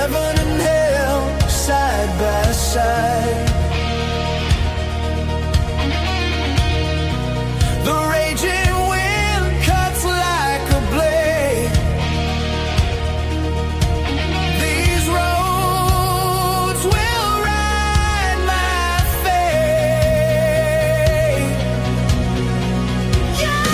heaven and hell side by side. The raging wind cuts like a blade. These roads will ride my fate. Yeah!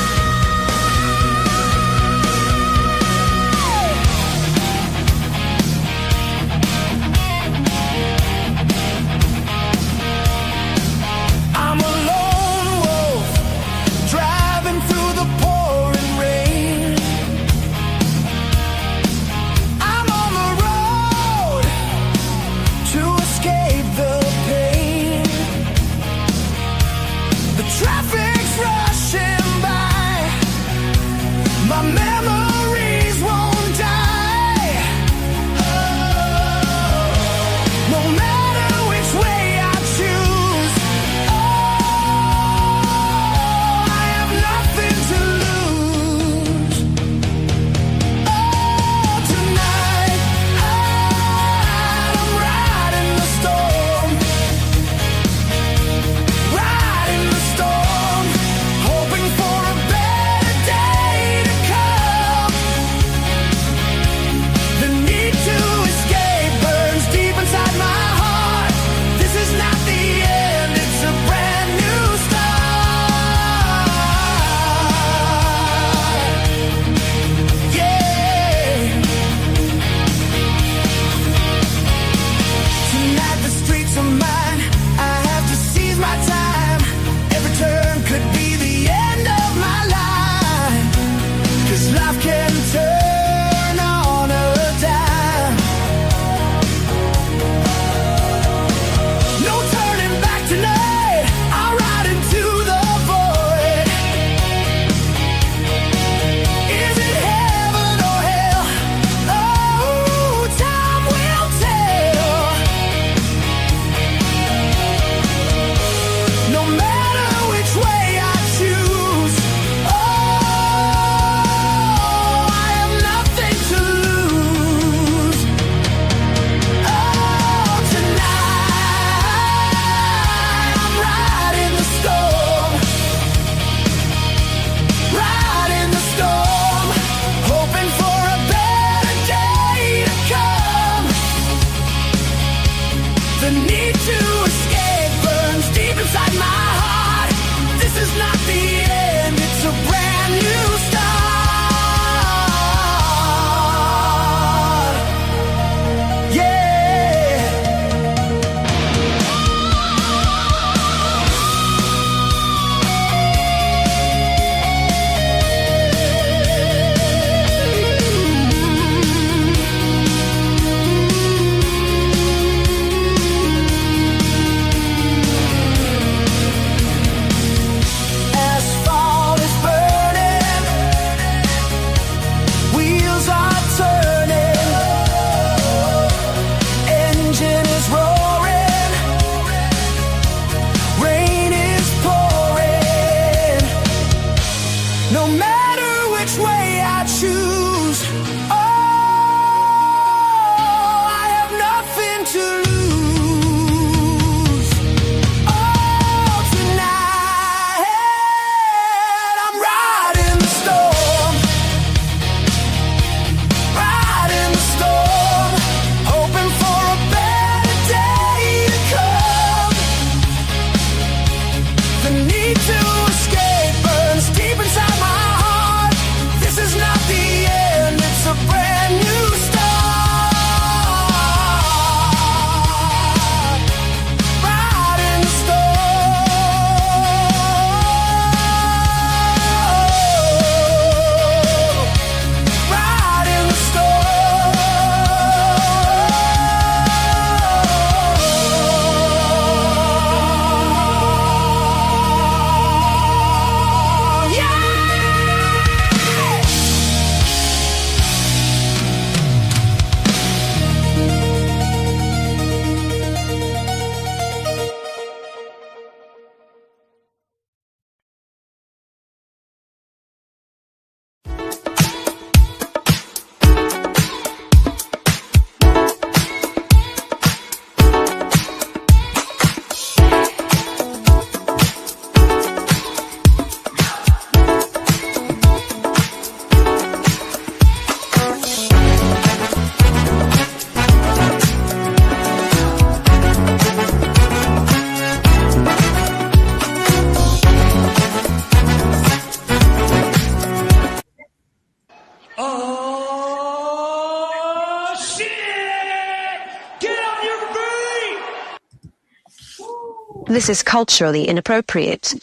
This is culturally inappropriate.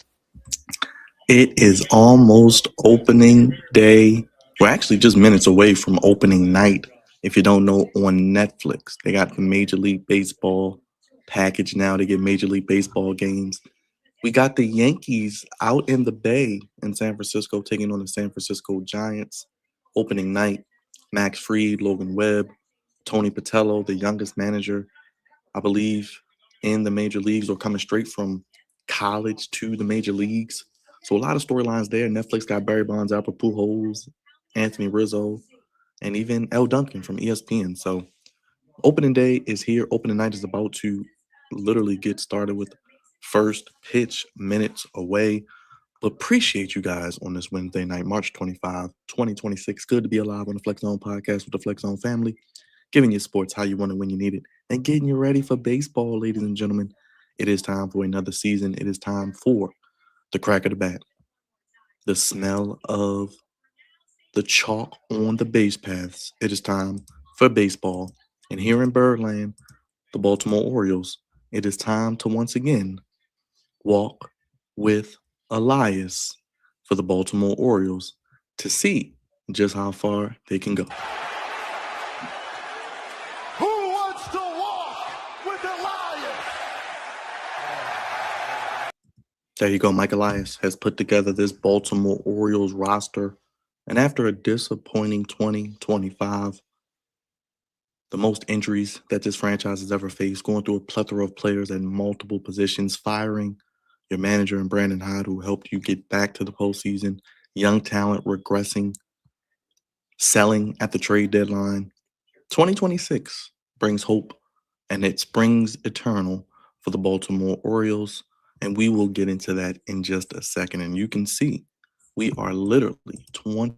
It is almost opening day. We're actually just minutes away from opening night. If you don't know, on Netflix, they got the Major League Baseball package now to get Major League Baseball games. We got the Yankees out in the Bay in San Francisco taking on the San Francisco Giants. Opening night, Max Fried, Logan Webb, Tony Patello, the youngest manager I believe, in the major leagues or coming straight from college to the major leagues. So a lot of storylines there. Netflix got Barry Bonds, Albert Pujols, Anthony Rizzo, and even L. Duncan from ESPN. So opening day is here. Opening night is about to literally get started with first pitch minutes away. But appreciate you guys on this Wednesday night, March 25, 2026. Good to be alive on the Flex Zone podcast with the Flex Zone family, giving you sports how you want it when you need it, and getting you ready for baseball, ladies and gentlemen. It is time for another season. It is time for the crack of the bat, the smell of the chalk on the base paths. It is time for baseball. And here in Birdland, the Baltimore Orioles, it is time to once again walk with Elias for the Baltimore Orioles to see just how far they can go. Who wants to walk with Elias? There you go. Mike Elias has put together this Baltimore Orioles roster. And after a disappointing 2025, the most injuries that this franchise has ever faced, going through a plethora of players at multiple positions, firing your manager and Brandon Hyde, who helped you get back to the postseason, young talent regressing, selling at the trade deadline. 2026 brings hope and it springs eternal for the Baltimore Orioles. And we will get into that in just a second. And you can see we are literally 20.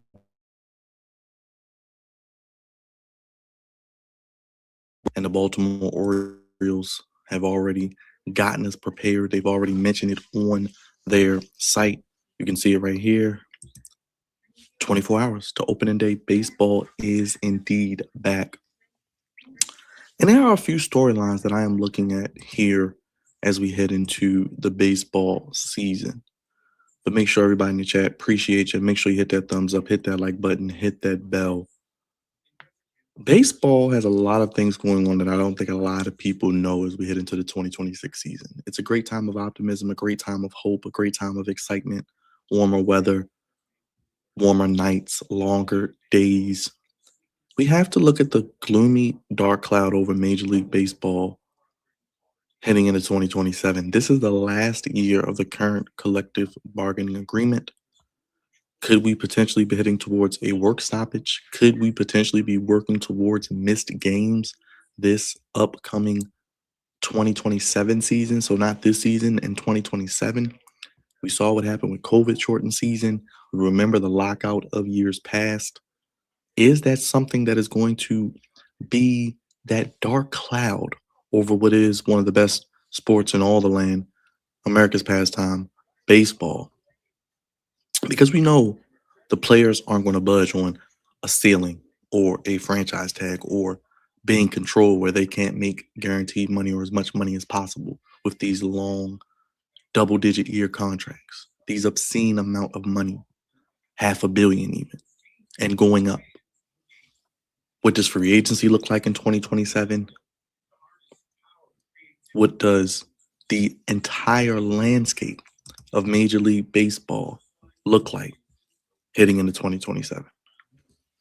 And the Baltimore Orioles have already gotten us prepared. They've already mentioned it on their site. You can see it right here. 24 hours to opening day. Baseball is indeed back. And there are a few storylines that I am looking at here as we head into the baseball season. But make sure everybody in the chat appreciate you. Make sure you hit that thumbs up, hit that like button, hit that bell. Baseball has a lot of things going on that I don't think a lot of people know as we head into the 2026 season. It's a great time of optimism, a great time of hope, a great time of excitement, warmer weather, warmer nights, longer days. We have to look at the gloomy dark cloud over Major League Baseball heading into 2027. This is the last year of the current collective bargaining agreement. Could we potentially be heading towards a work stoppage? Could we potentially be working towards missed games this upcoming 2027 season? So, not this season, in 2027. We saw what happened with COVID shortened season. We remember the lockout of years past. Is that something that is going to be that dark cloud over what is one of the best sports in all the land, America's pastime, baseball? Because we know the players aren't going to budge on a ceiling or a franchise tag or being controlled where they can't make guaranteed money or as much money as possible with these long double digit year contracts, these obscene amount of money, half a billion even, and going up. What does free agency look like in 2027? What does the entire landscape of Major League Baseball look like heading into 2027?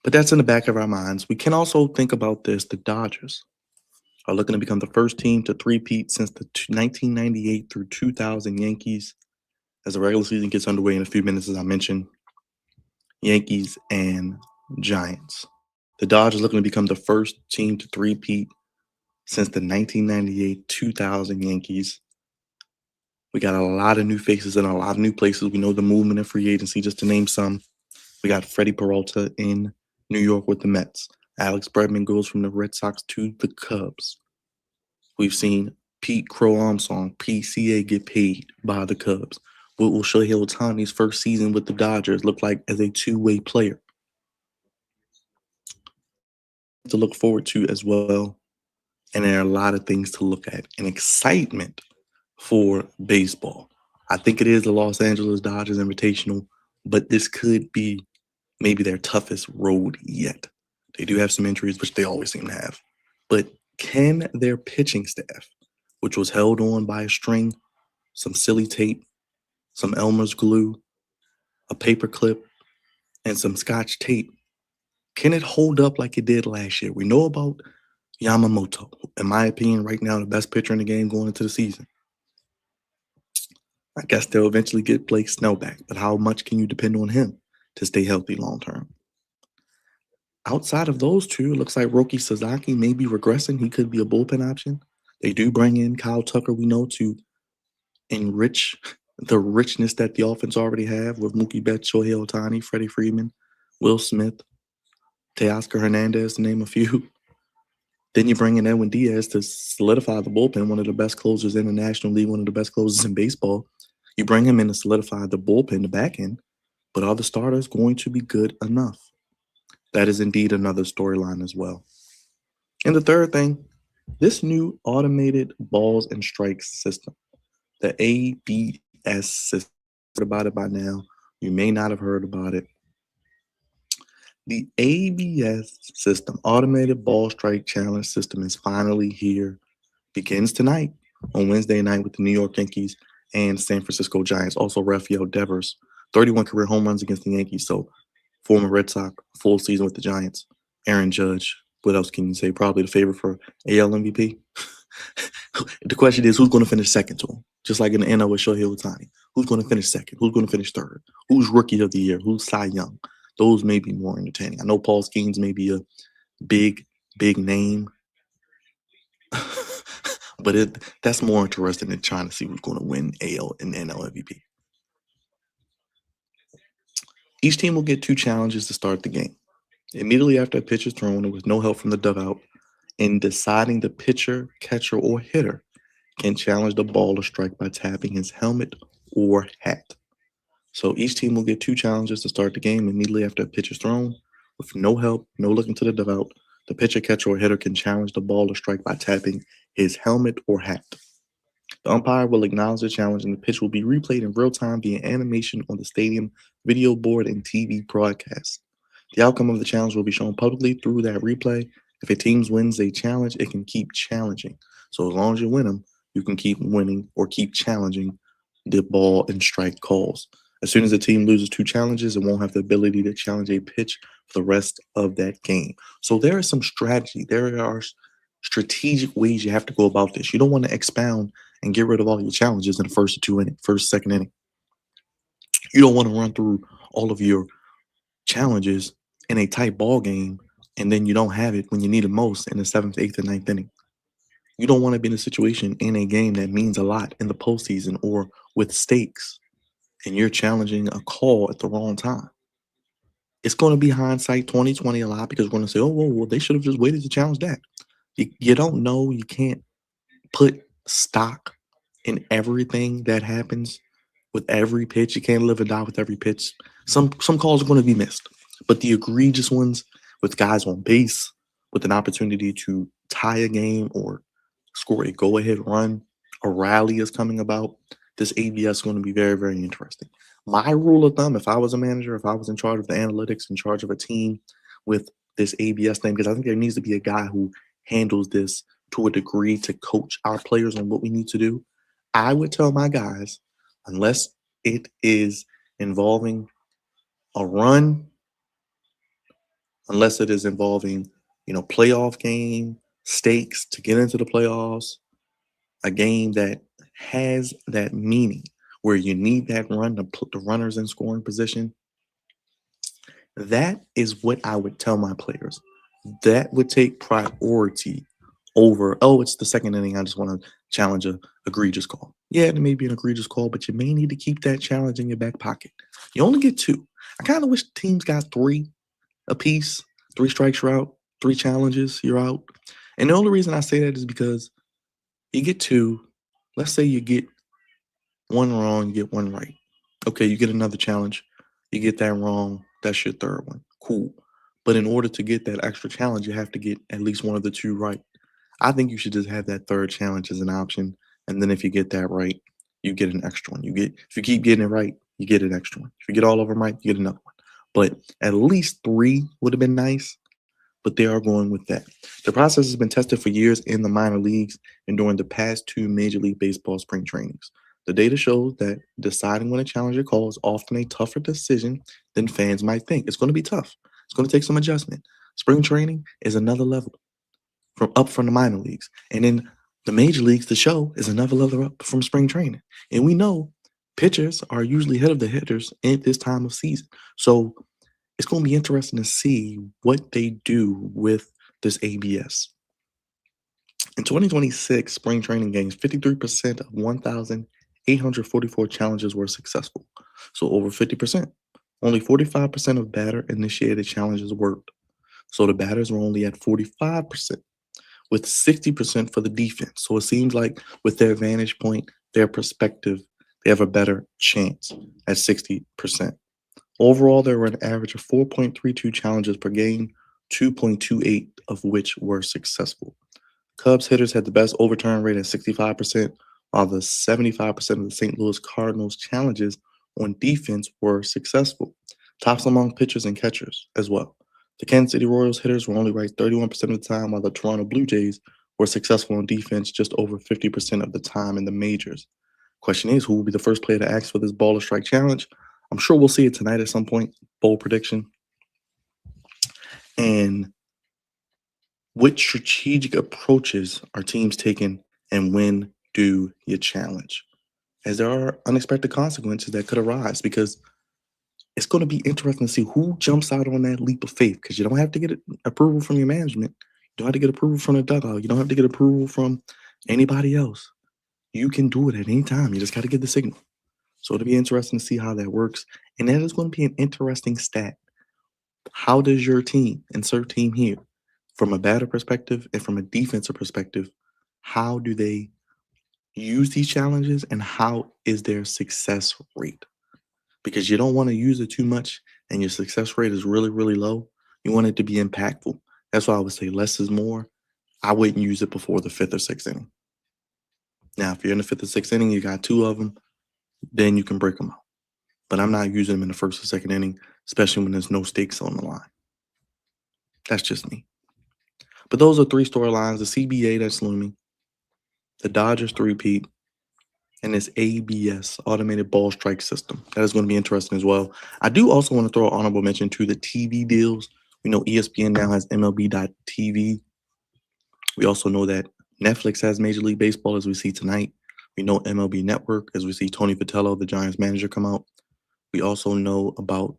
But that's in the back of our minds. We can also think about this. The Dodgers are looking to become the first team to three-peat since the 1998 through 2000 Yankees. As the regular season gets underway in a few minutes, as I mentioned, Yankees and Giants. The Dodgers looking to become the first team to three-peat since the 1998 2000 Yankees. We got a lot of new faces in a lot of new places. We know the movement in free agency, just to name some. We got Freddie Peralta in New York with the Mets. Alex Bregman goes from the Red Sox to the Cubs. We've seen Pete Crow Armstrong, PCA, get paid by the Cubs. What will Shohei Ohtani's first season with the Dodgers look like as a two-way player? To look forward to as well. And there are a lot of things to look at and excitement for baseball. I think it is the Los Angeles Dodgers Invitational, but this could be maybe their toughest road yet. They do have some injuries, which they always seem to have. But can their pitching staff, which was held on by a string, some silly tape, some Elmer's glue, a paper clip, and some scotch tape, can it hold up like it did last year? We know about Yamamoto, in my opinion, right now, the best pitcher in the game going into the season. I guess they'll eventually get Blake Snell back, but how much can you depend on him to stay healthy long term? Outside of those two, it looks like Roki Sasaki may be regressing. He could be a bullpen option. They do bring in Kyle Tucker, we know, to enrich the richness that the offense already have with Mookie Betts, Shohei Ohtani, Freddie Freeman, Will Smith, Teoscar Hernandez, to name a few. Then you bring in Edwin Diaz to solidify the bullpen, one of the best closers in the National League, one of the best closers in baseball. You bring him in to solidify the bullpen, the back end, but are the starters going to be good enough? That is indeed another storyline as well. And the third thing, this new automated balls and strikes system, the ABS system. Heard about it by now. You may not have heard about it. The ABS system, Automated Ball Strike Challenge System, is finally here. Begins tonight on Wednesday night with the New York Yankees and San Francisco Giants. Also, Rafael Devers, 31 career home runs against the Yankees. So, former Red Sox, full season with the Giants. Aaron Judge, what else can you say? Probably the favorite for AL MVP. The question is, who's going to finish second to him? Just like in the NL with Shohei Ohtani. Who's going to finish second? Who's going to finish third? Who's Rookie of the Year? Who's Cy Young? Those may be more entertaining. I know Paul Skeens may be a big name, but that's more interesting than trying to see who's going to win AL and NL MVP. Each team will get 2 challenges to start the game. Immediately after a pitch is thrown and with no help from the dugout, in deciding the pitcher, catcher, or hitter can challenge the ball or strike by tapping his helmet or hat. So each team will get 2 challenges to start the game immediately after a pitch is thrown. With no help, no looking to the dugout, the pitcher, catcher, or hitter can challenge the ball or strike by tapping his helmet or hat. The umpire will acknowledge the challenge and the pitch will be replayed in real time via animation on the stadium video board and TV broadcast. The outcome of the challenge will be shown publicly through that replay. If a team wins a challenge, it can keep challenging. So as long as you win them, you can keep winning or keep challenging the ball and strike calls. As soon as a team loses 2 challenges, it won't have the ability to challenge a pitch for the rest of that game. So there is some strategy. There are strategic ways you have to go about this. You don't want to expound and get rid of all your challenges in the second inning. You don't want to run through all of your challenges in a tight ball game and then you don't have it when you need it most in the 7th, 8th, and 9th inning. You don't want to be in a situation in a game that means a lot in the postseason or with stakes, and you're challenging a call at the wrong time. It's going to be hindsight 2020 a lot because we're going to say, oh, well, they should have just waited to challenge that. You don't know. You can't put stock in everything that happens with every pitch. You can't live or die with every pitch. Some calls are going to be missed, but the egregious ones with guys on base, with an opportunity to tie a game or score a go-ahead run, a rally is coming about. This ABS is going to be very, very interesting. My rule of thumb, if I was a manager, if I was in charge of the analytics, in charge of a team with this ABS thing, because I think there needs to be a guy who handles this to a degree to coach our players on what we need to do. I would tell my guys, unless it is involving a run, unless it is involving, playoff game, stakes to get into the playoffs, a game that has that meaning where you need that run to put the runners in scoring position. That is what I would tell my players. That would take priority over, oh, it's the second inning. I just want to challenge a egregious call. Yeah, it may be an egregious call, but you may need to keep that challenge in your back pocket. You only get 2. I kind of wish teams got 3 apiece. 3 strikes, you're out. 3 challenges, you're out. And the only reason I say that is because you get 2. Let's say you get 1 wrong, you get 1 right. Okay, you get another challenge. You get that wrong. That's your 3rd one. Cool. But in order to get that extra challenge, you have to get at least one of the 2 right. I think you should just have that 3rd challenge as an option And then if you get that right, you get an extra one. If you keep getting it right, you get an extra one. If you get all of them right, you get another one. But at least 3 would have been nice, but they are going with that. The process has been tested for years in the minor leagues and during the past 2 Major League Baseball spring trainings. The data shows that deciding when a challenger call is often a tougher decision than fans might think. It's going to be tough. It's going to take some adjustment. Spring training is another level from the minor leagues. And then the major leagues, the show is another level up from spring training. And we know pitchers are usually ahead of the hitters at this time of season. So it's going to be interesting to see what they do with this ABS. In 2026 spring training games, 53% of 1,844 challenges were successful. So over 50%. Only 45% of batter initiated challenges worked. So the batters were only at 45%, with 60% for the defense. So it seems like with their vantage point, their perspective, they have a better chance at 60%. Overall, there were an average of 4.32 challenges per game, 2.28 of which were successful. Cubs hitters had the best overturn rate at 65%, while the 75% of the St. Louis Cardinals challenges on defense were successful. Tops among pitchers and catchers as well. The Kansas City Royals hitters were only right 31% of the time, while the Toronto Blue Jays were successful on defense just over 50% of the time in the majors. Question is, who will be the first player to ask for this ball or strike challenge? I'm sure we'll see it tonight at some point, bold prediction. And what strategic approaches are teams taking, and when do you challenge? As there are unexpected consequences that could arise, because it's going to be interesting to see who jumps out on that leap of faith, because you don't have to get approval from your management. You don't have to get approval from the dugout. You don't have to get approval from anybody else. You can do it at any time. You just got to get the signal. So it'll be interesting to see how that works. And that is going to be an interesting stat. How does your team, insert team here, from a batter perspective and from a defensive perspective, how do they use these challenges and how is their success rate? Because you don't want to use it too much and your success rate is really, really low. You want it to be impactful. That's why I would say less is more. I wouldn't use it before the 5th or 6th inning. Now, if you're in the 5th or 6th inning, you got 2 of them, then you can break them out. But I'm not using them in the 1st or 2nd inning, especially when there's no stakes on the line. That's just me. But those are 3 storylines: the CBA that's looming, the Dodgers three-peat, and this ABS, automated ball strike system. That is going to be interesting as well. I do also want to throw an honorable mention to the TV deals. We know ESPN now has MLB.TV. We also know that Netflix has Major League Baseball, as we see tonight. We know MLB Network, as we see Tony Vitello, the Giants manager, come out. We also know about,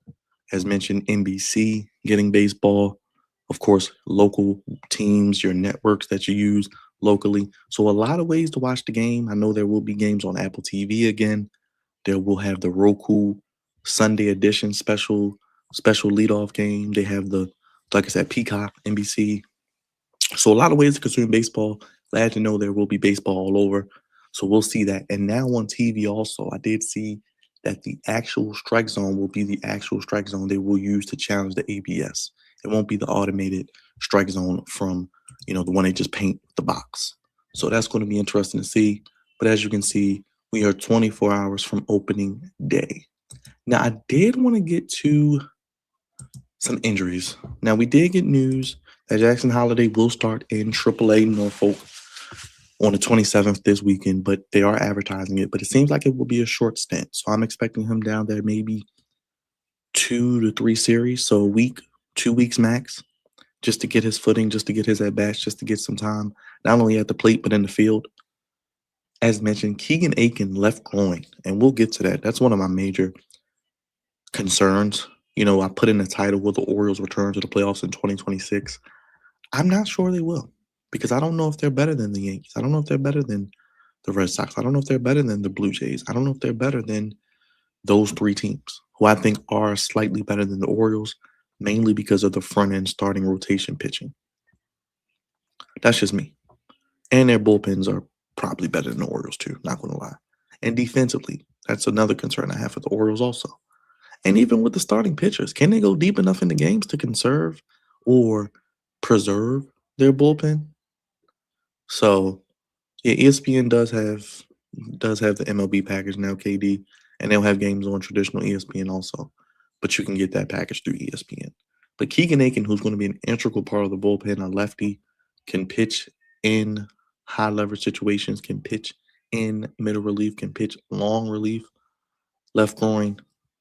as mentioned, NBC getting baseball. Of course, local teams, your networks that you use locally. So a lot of ways to watch the game. I know there will be games on Apple TV again. There will have the Roku Sunday edition special leadoff game. They have the, like I said, Peacock, NBC. So a lot of ways to consume baseball. Glad to know there will be baseball all over. So we'll see that. And now on TV also, I did see that the actual strike zone will be the actual strike zone they will use to challenge the ABS. It won't be the automated strike zone from, the one they just paint the box. So that's going to be interesting to see. But as you can see, we are 24 hours from opening day. Now, I did want to get to some injuries. Now, we did get news that Jackson Holiday will start in AAA Norfolk on the 27th this weekend, but they are advertising it. But it seems like it will be a short stint. So I'm expecting him down there maybe 2 to 3 series, so a week, 2 weeks max, just to get his footing, just to get his at-bats, just to get some time, not only at the plate, but in the field. As mentioned, Keegan Aiken left groin, and we'll get to that. That's one of my major concerns. I put in the title, will the Orioles return to the playoffs in 2026? I'm not sure they will, because I don't know if they're better than the Yankees. I don't know if they're better than the Red Sox. I don't know if they're better than the Blue Jays. I don't know if they're better than those 3 teams, who I think are slightly better than the Orioles, mainly because of the front-end starting rotation pitching. That's just me. And their bullpens are probably better than the Orioles too, not going to lie. And defensively, that's another concern I have for the Orioles also. And even with the starting pitchers, can they go deep enough in the games to conserve or preserve their bullpen? So, Yeah, ESPN does have the MLB package now, KD, and they'll have games on traditional ESPN also. But you can get that package through ESPN. But Keegan Aiken, who's going to be an integral part of the bullpen, a lefty, can pitch in high leverage situations, can pitch in middle relief, can pitch long relief, left groin.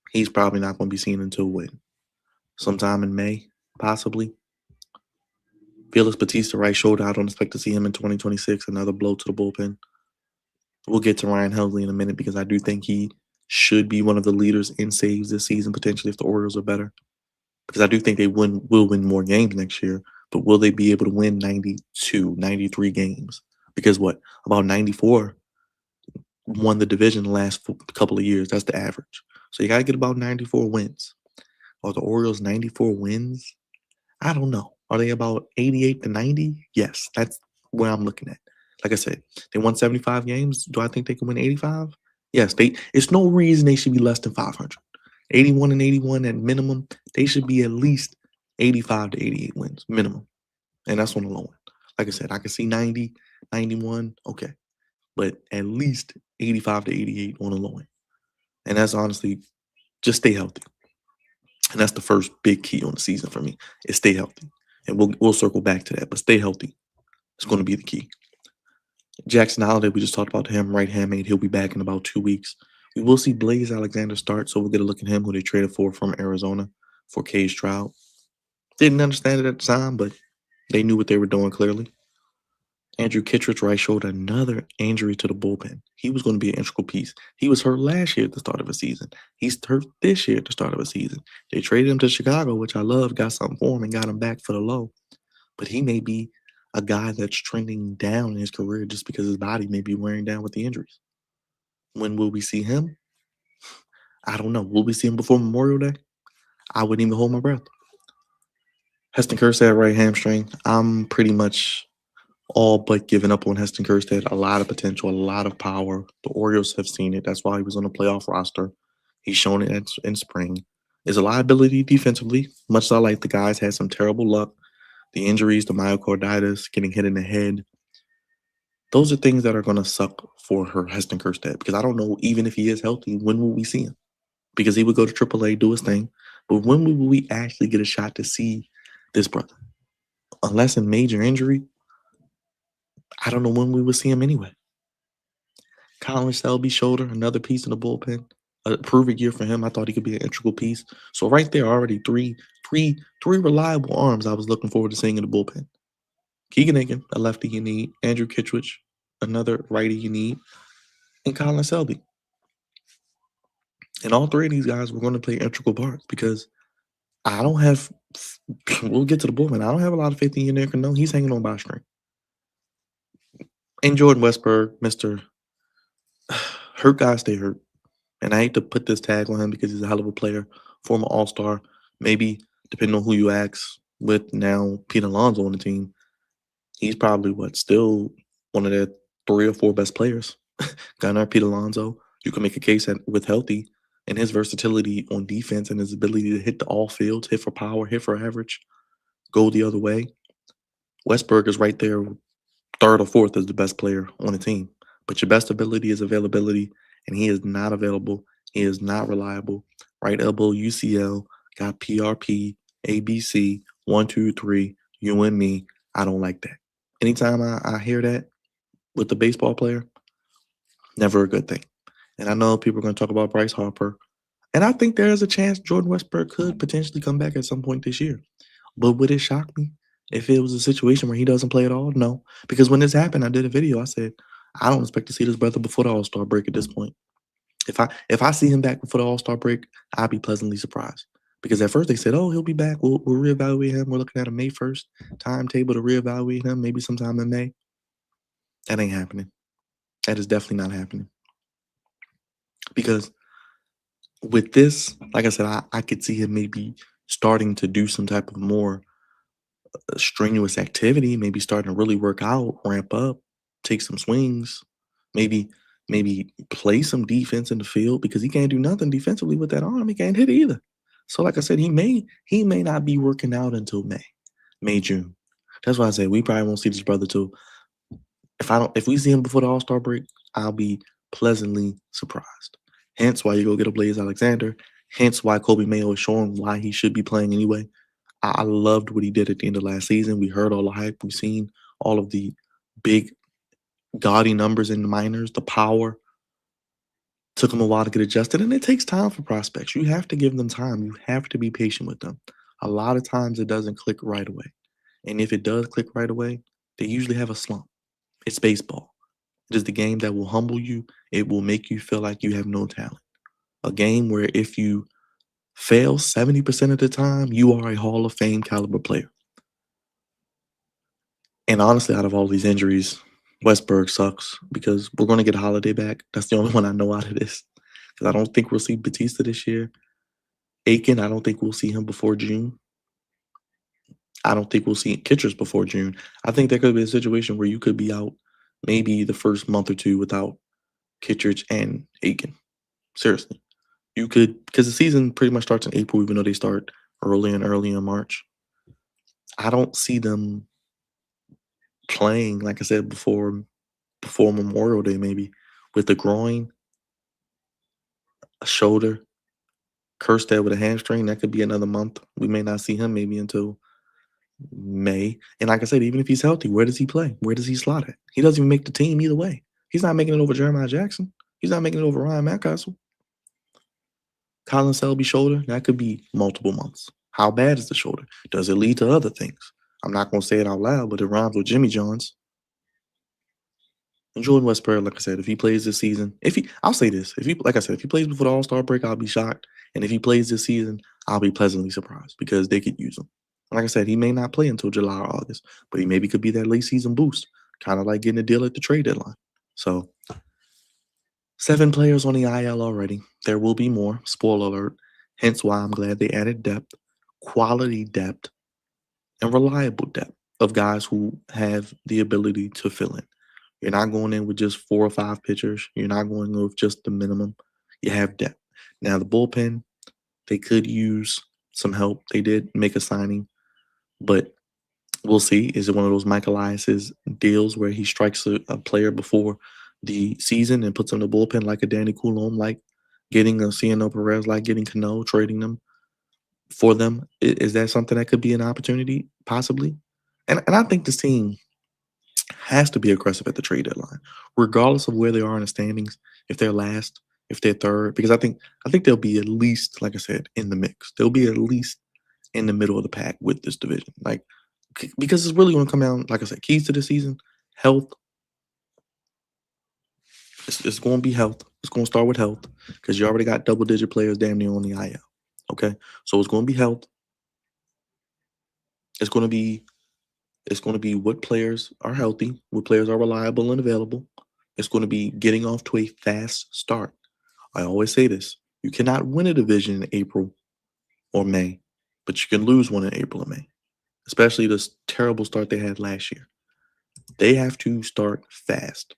He's probably not going to be seen until when? Sometime in May, possibly. Felix Batista, right shoulder. I don't expect to see him in 2026. Another blow to the bullpen. We'll get to Ryan Helsley in a minute because I do think he should be one of the leaders in saves this season, potentially if the Orioles are better. Because I do think they will win more games next year, but will they be able to win 92, 93 games? Because what? About 94 won the division the last couple of years. That's the average. So you got to get about 94 wins. Are the Orioles 94 wins? I don't know. Are they about 88 to 90? Yes, that's where I'm looking at. Like I said, they won 75 games. Do I think they can win 85? Yes, it's no reason they should be less than 500. 81 and 81 at minimum. They should be at least 85 to 88 wins minimum. And that's on the low end. Like I said, I can see 90, 91, okay. But at least 85 to 88 on the low end. And that's honestly just stay healthy. And that's the first big key on the season for me is stay healthy. And we'll circle back to that, but stay healthy. It's going to be the key. Jackson Holiday, we just talked about him, right handmade. He'll be back in about 2 weeks. We will see Blaze Alexander start, so we'll get a look at him, who they traded for from Arizona for Cage Trout. Didn't understand it at the time, but they knew what they were doing clearly. Andrew Kittredge, right shoulder, another injury to the bullpen. He was going to be an integral piece. He was hurt last year at the start of a season. He's hurt this year at the start of a season. They traded him to Chicago, which I love, got something for him and got him back for the low. But he may be a guy that's trending down in his career just because his body may be wearing down with the injuries. When will we see him? I don't know. Will we see him before Memorial Day? I wouldn't even hold my breath. Heston Kjerstad, right hamstring. I'm pretty much all but giving up on Heston Kjerstad. A lot of potential, a lot of power. The Orioles have seen it. That's why he was on the playoff roster. He's shown it in spring. Is a liability defensively. Much as I like the guys, had some terrible luck. The injuries, the myocarditis, getting hit in the head. Those are things that are going to suck for Heston Kjerstad because I don't know, even if he is healthy, when will we see him? Because he would go to AAA, do his thing. But when will we actually get a shot to see this brother? Unless in major injury, I don't know when we will see him anyway. Colin Selby shoulder, another piece in the bullpen. A proven year for him. I thought he could be an integral piece. So right there, already three reliable arms I was looking forward to seeing in the bullpen. Keegan Aiken, a lefty you need. Andrew Kittredge, another righty you need. And Colin Selby. And all three of these guys were going to play integral parts because I don't have – we'll get to the bullpen. I don't have a lot of faith in Yannick Cano. He's hanging on by a string. And Jordan Westberg, Mr. Hurt guy, stay hurt. And I hate to put this tag on him because he's a hell of a player, former All-Star. Maybe, depending on who you ask, with now Pete Alonso on the team, he's probably, still one of their 3 or 4 best players. Gunnar, Pete Alonso. You can make a case that with healthy and his versatility on defense and his ability to hit the all fields, hit for power, hit for average, go the other way. Westberg is right there, 3rd or 4th as the best player on the team. But your best ability is availability, and he is not available. He is not reliable. Right elbow, UCL, got PRP, ABC, 1, 2, 3, you and me. I don't like that. Anytime I hear that with the baseball player, never a good thing. And I know people are going to talk about Bryce Harper. And I think there is a chance Jordan Westberg could potentially come back at some point this year. But would it shock me if it was a situation where he doesn't play at all? No. Because when this happened, I did a video. I said, I don't expect to see this brother before the All-Star break at this point. If I see him back before the All-Star break, I'll be pleasantly surprised. Because at first they said, oh, he'll be back. We'll reevaluate him. We're looking at a May 1st timetable to reevaluate him, maybe sometime in May. That ain't happening. That is definitely not happening. Because with this, like I said, I could see him maybe starting to do some type of more strenuous activity, maybe starting to really work out, ramp up, take some swings, maybe play some defense in the field because he can't do nothing defensively with that arm. He can't hit either. So like I said, he may not be working out until May, June. That's why I say we probably won't see this brother till If we see him before the All-Star break, I'll be pleasantly surprised. Hence why you go get a Blaze Alexander. Hence why Kobe Mayo is showing why he should be playing anyway. I loved what he did at the end of last season. We heard all the hype. We've seen all of the big, gaudy numbers in the minors, the power. Took him a while to get adjusted, and it takes time for prospects. You have to give them time. You have to be patient with them. A lot of times it doesn't click right away. And if it does click right away, they usually have a slump. It's baseball. It is the game that will humble you. It will make you feel like you have no talent. A game where if you fail 70% of the time, you are a Hall of Fame caliber player. And honestly, out of all these injuries, Westberg sucks because we're going to get Holiday back. That's the only one I know out of this. Because I don't think we'll see Batista this year. Aiken, I don't think we'll see him before June. I don't think we'll see Kitchers before June. I think there could be a situation where you could be out maybe the first month or two without Kittredge and Aiken. Seriously. You could, because the season pretty much starts in April, even though they start early in March. I don't see them playing, like I said before Memorial Day, maybe with the groin, a shoulder, Kerstad with a hamstring. That could be another month. We may not see him maybe until May. And like I said, even if he's healthy, where does he play? Where does he slot at? He doesn't even make the team either way. He's not making it over Jeremiah Jackson. He's not making it over Ryan Mountcastle. Colin Selby shoulder, that could be multiple months. How bad is the shoulder? Does it lead to other things? I'm not going to say it out loud, but it rhymes with Jimmy Johns. And Jordan Westberg, like I said, if he plays this season, I'll say this, like I said, if he plays before the All-Star break, I'll be shocked. And if he plays this season, I'll be pleasantly surprised because they could use him. Like I said, he may not play until July or August, but he maybe could be that late season boost, kind of like getting a deal at the trade deadline. So 7 players on the IL already. There will be more. Spoiler alert. Hence why I'm glad they added depth, quality depth, and reliable depth of guys who have the ability to fill in. You're not going in with just 4 or 5 pitchers. You're not going in with just the minimum. You have depth. Now, the bullpen, they could use some help. They did make a signing, but we'll see. Is it one of those Mike Elias's deals where he strikes a player before the season and puts him in the bullpen like a Danny Coulomb, like getting a Ciano Perez, like getting Cano, trading them for them? Is that something that could be an opportunity? Possibly. And I think this team has to be aggressive at the trade deadline, regardless of where they are in the standings. If they're last, if they're third, because I think they'll be at least, like I said, in the mix. They'll be at least in the middle of the pack with this division. Like, because it's really going to come down, like I said, keys to the season, health. It's going to be health. It's going to start with health because you already got double-digit players damn near on the IL. Okay, so it's going to be health. It's going to be what players are healthy, what players are reliable and available. It's going to be getting off to a fast start. I always say this: you cannot win a division in April or May, but you can lose one in April or May, especially this terrible start they had last year. They have to start fast.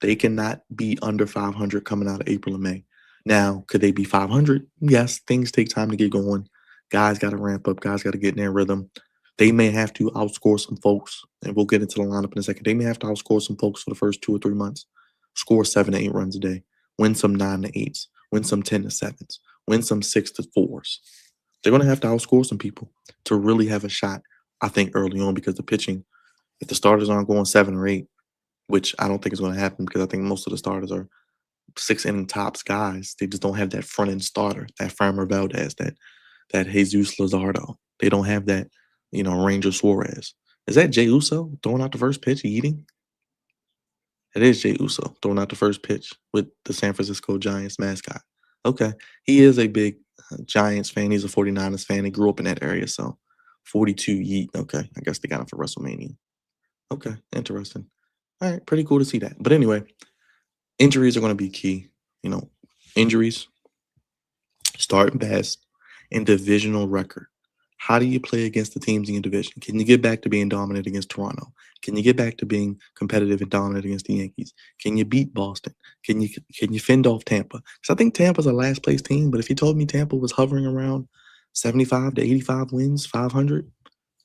They cannot be under 500 coming out of April and May. Now, could they be 500? Yes, things take time to get going. Guys got to ramp up. Guys got to get in their rhythm. They may have to outscore some folks, and we'll get into the lineup in a second. They may have to outscore some folks for the first 2 or 3 months. Score 7 to 8 runs a day. Win some 9 to 8s. Win some 10 to 7s. Win some 6 to 4s. They're going to have to outscore some people to really have a shot, I think, early on, because the pitching, if the starters aren't going 7 or 8, which I don't think is going to happen because I think most of the starters are 6-inning tops guys. They just don't have that front end starter, that Farmer Valdez, that Jesus Luzardo. They don't have that, Ranger Suarez. Is that Jay Uso throwing out the first pitch, eating? It is Jay Uso throwing out the first pitch with the San Francisco Giants mascot. Okay. He is a big Giants fan. He's a 49ers fan. He grew up in that area, so 42 yeet. Okay. I guess they got him for WrestleMania. Okay. Interesting. All right, pretty cool to see that. But anyway, injuries are going to be key. Injuries, starting best, and divisional record. How do you play against the teams in your division? Can you get back to being dominant against Toronto? Can you get back to being competitive and dominant against the Yankees? Can you beat Boston? Can you fend off Tampa? Because I think Tampa's a last place team, but if you told me Tampa was hovering around 75 to 85 wins, 500,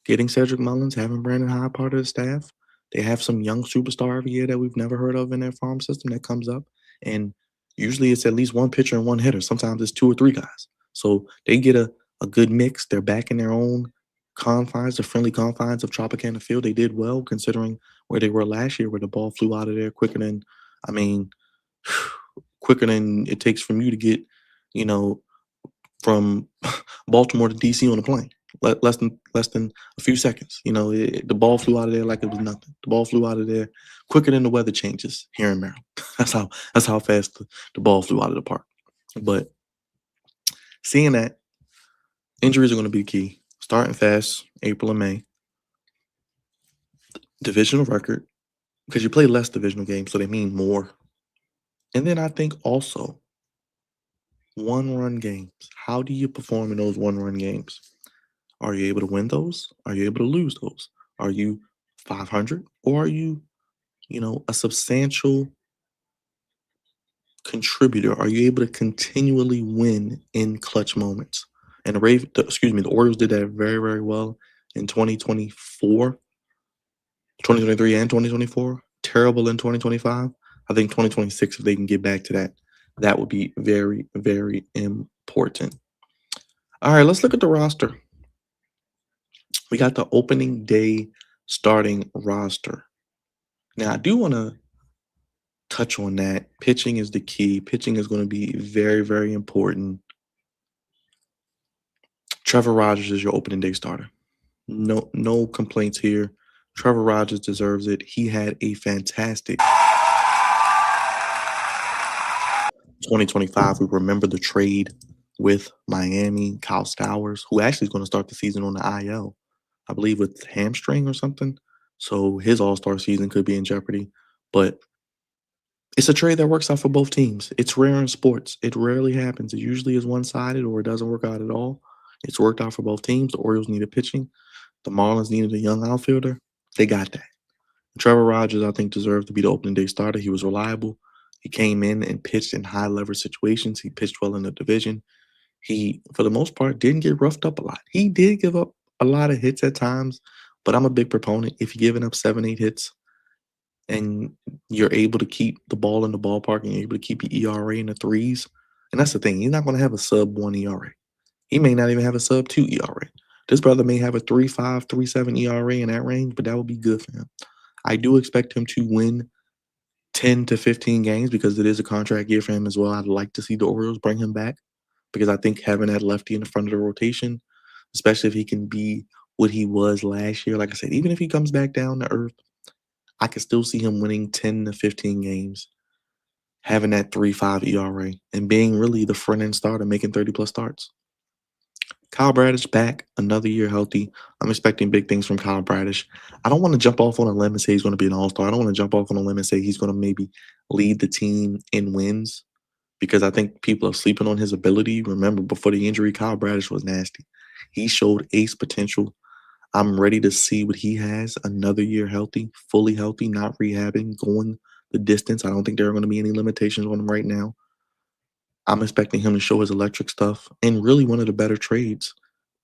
getting Cedric Mullins, having Brandon Hyde part of the staff, They have some young superstar every year that we've never heard of in their farm system that comes up, and usually it's at least one pitcher and one hitter. Sometimes it's two or three guys. So they get a good mix. They're back in their own confines, the friendly confines of Tropicana Field. They did well considering where they were last year, where the ball flew out of there quicker than, I mean, quicker than it takes from you to get, you know, from Baltimore to DC on a plane. Less than a few seconds. The ball flew out of there like it was nothing. The ball flew out of there quicker than the weather changes here in Maryland. That's how fast the ball flew out of the park. But seeing that injuries are going to be key. Starting fast, April and May. Divisional record, because you play less divisional games, so they mean more. And then I think also one-run games. How do you perform in those one-run games? Are you able to win those? Are you able to lose those? Are you 500 or are you, a substantial contributor? Are you able to continually win in clutch moments? And the Orioles did that very, very well in 2024, 2023 and 2024. Terrible in 2025. I think 2026, if they can get back to that, that would be very, very important. All right, let's look at the roster. We got the opening day starting roster. Now, I do want to touch on that. Pitching is the key. Pitching is going to be very, very important. Trevor Rogers is your opening day starter. No complaints here. Trevor Rogers deserves it. He had a fantastic 2025. We remember the trade with Miami, Kyle Stowers, who actually is going to start the season on the IL, I believe with hamstring or something. So his all-star season could be in jeopardy. But it's a trade that works out for both teams. It's rare in sports. It rarely happens. It usually is one-sided or it doesn't work out at all. It's worked out for both teams. The Orioles needed pitching. The Marlins needed a young outfielder. They got that. Trevor Rogers, I think, deserved to be the opening day starter. He was reliable. He came in and pitched in high leverage situations. He pitched well in the division. He, for the most part, didn't get roughed up a lot. He did give up a lot of hits at times, but I'm a big proponent. If you're giving up 7, 8 hits and you're able to keep the ball in the ballpark and you're able to keep your ERA in the threes, and that's the thing, he's not going to have a sub-1 ERA. He may not even have a sub-2 ERA. This brother may have a 3.5, 3.7 ERA in that range, but that would be good for him. I do expect him to win 10 to 15 games because it is a contract year for him as well. I'd like to see the Orioles bring him back because I think having that lefty in the front of the rotation, especially if he can be what he was last year, like I said, even if he comes back down to earth, I could still see him winning 10 to 15 games, having that 3.5 ERA, and being really the front-end starter, making 30-plus starts. Kyle Bradish back, another year healthy. I'm expecting big things from Kyle Bradish. I don't want to jump off on a limb and say he's going to be an all-star. I don't want to jump off on a limb and say he's going to maybe lead the team in wins because I think people are sleeping on his ability. Remember, before the injury, Kyle Bradish was nasty. He showed ace potential. I'm ready to see what he has. Another year healthy, fully healthy, not rehabbing, going the distance. I don't think there are going to be any limitations on him right now. I'm expecting him to show his electric stuff and really one of the better trades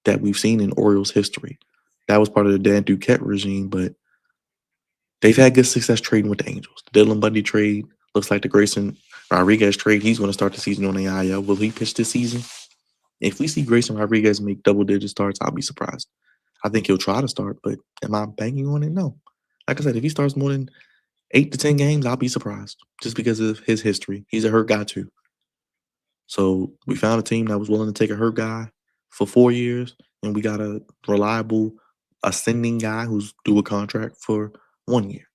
that we've seen in Orioles history. That was part of the Dan Duquette regime, but they've had good success trading with the Angels. The Dylan Bundy trade looks like the Grayson Rodriguez trade. He's going to start the season on the IL. Will he pitch this season? If we see Grayson Rodriguez make double-digit starts, I'll be surprised. I think he'll try to start, but am I banking on it? No. Like I said, if he starts more than 8 to 10 games, I'll be surprised just because of his history. He's a hurt guy too. So we found a team that was willing to take a hurt guy for 4 years, and we got a reliable ascending guy who's due a contract for 1 year.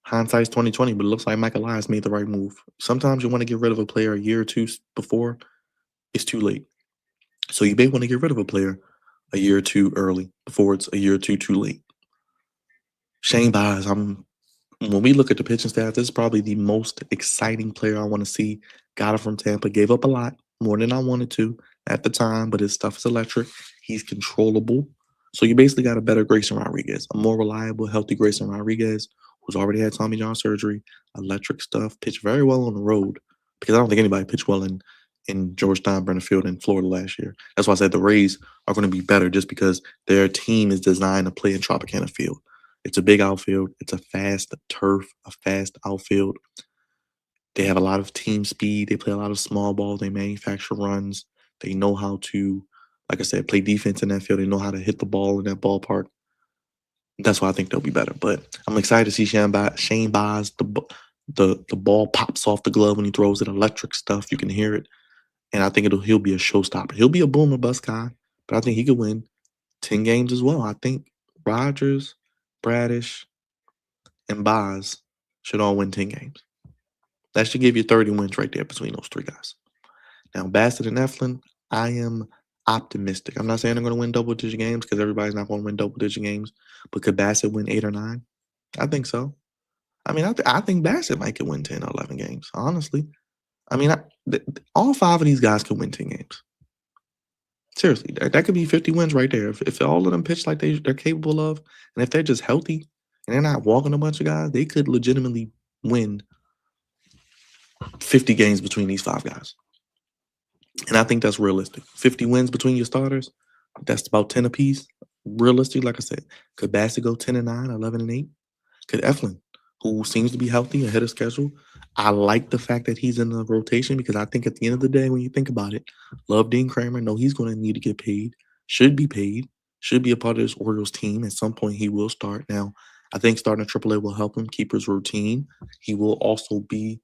Hindsight's 2020, but it looks like Mike Elias made the right move. Sometimes you want to get rid of a player a year or two before it's too late. So you may want to get rid of a player a year or two early before it's a year or two too late. Shane Baez, when we look at the pitching staff, this is probably the most exciting player I want to see. Got him from Tampa, gave up a lot, more than I wanted to at the time, but his stuff is electric. He's controllable. So you basically got a better Grayson Rodriguez, a more reliable, healthy Grayson Rodriguez, who's already had Tommy John surgery, electric stuff, pitched very well on the road, because I don't think anybody pitched well in George Steinbrenner Field in Florida last year. That's why I said the Rays are going to be better just because their team is designed to play in Tropicana Field. It's a big outfield. It's a fast turf, a fast outfield. They have a lot of team speed. They play a lot of small ball. They manufacture runs. They know how to, like I said, play defense in that field. They know how to hit the ball in that ballpark. That's why I think they'll be better. But I'm excited to see Shane Baz. The ball pops off the glove when he throws it. Electric stuff. You can hear it. And I think he'll be a showstopper. He'll be a boomer bust guy, but I think he could win 10 games as well. I think Rogers, Bradish, and Baz should all win 10 games. That should give you 30 wins right there between those three guys. Now, Bassett and Eflin, I am optimistic. I'm not saying they're going to win double-digit games because everybody's not going to win double-digit games. But could Bassett win 8 or 9? I think so. I mean, I think Bassett might could win 10 or 11 games, honestly. I mean, all 5 of these guys could win 10 games. Seriously, that could be 50 wins right there. If all of them pitch like they're capable of, and if they're just healthy and they're not walking a bunch of guys, they could legitimately win 50 games between these 5 guys. And I think that's realistic. 50 wins between your starters, that's about 10 apiece. Realistic, like I said, could Bassett go 10 and 9, 11 and 8? Could Eflin, who seems to be healthy ahead of schedule, I like the fact that he's in the rotation because I think at the end of the day, when you think about it, love Dean Kramer. No, he's going to need to get paid, should be paid, should be a part of this Orioles team. At some point, he will start. Now, I think starting AAA will help him keep his routine. He will also be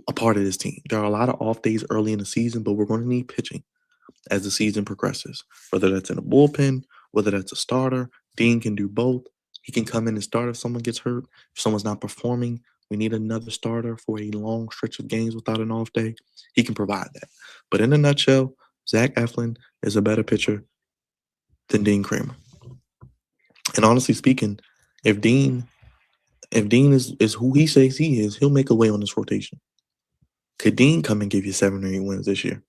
a part of this team. There are a lot of off days early in the season, but we're going to need pitching as the season progresses, whether that's in a bullpen, whether that's a starter. Dean can do both. He can come in and start if someone gets hurt. If someone's not performing, we need another starter for a long stretch of games without an off day. He can provide that. But in a nutshell, Zach Eflin is a better pitcher than Dean Kramer. And honestly speaking, if Dean is who he says he is, he'll make a way on this rotation. Could Dean come and give you 7 or 8 wins this year?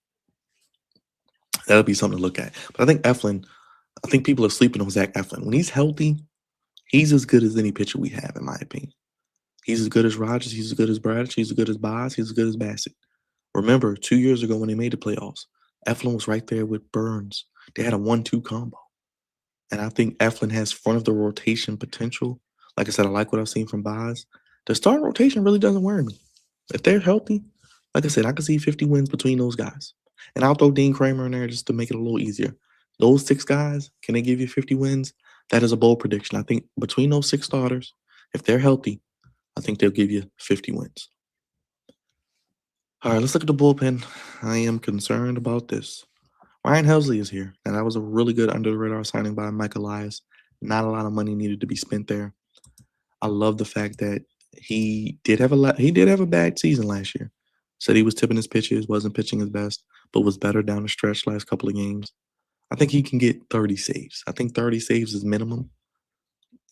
That'll be something to look at. But I think Eflin, I think people are sleeping on Zach Eflin. When he's healthy, he's as good as any pitcher we have, in my opinion. He's as good as Rogers. He's as good as Bradish. He's as good as Baz. He's as good as Bassett. Remember, 2 years ago when they made the playoffs, Eflin was right there with Burns. They had a 1-2 combo. And I think Eflin has front of the rotation potential. Like I said, I like what I've seen from Baz. The starting rotation really doesn't worry me. If they're healthy, like I said, I can see 50 wins between those guys. And I'll throw Dean Kramer in there just to make it a little easier. Those 6 guys, can they give you 50 wins? That is a bold prediction. I think between those 6 starters, if they're healthy, I think they'll give you 50 wins. All right, let's look at the bullpen. I am concerned about this. Ryan Helsley is here, and that was a really good under-the-radar signing by Mike Elias. Not a lot of money needed to be spent there. I love the fact that he did have a bad season last year. Said he was tipping his pitches, wasn't pitching his best, but was better down the stretch last couple of games. I think he can get 30 saves. I think 30 saves is minimum.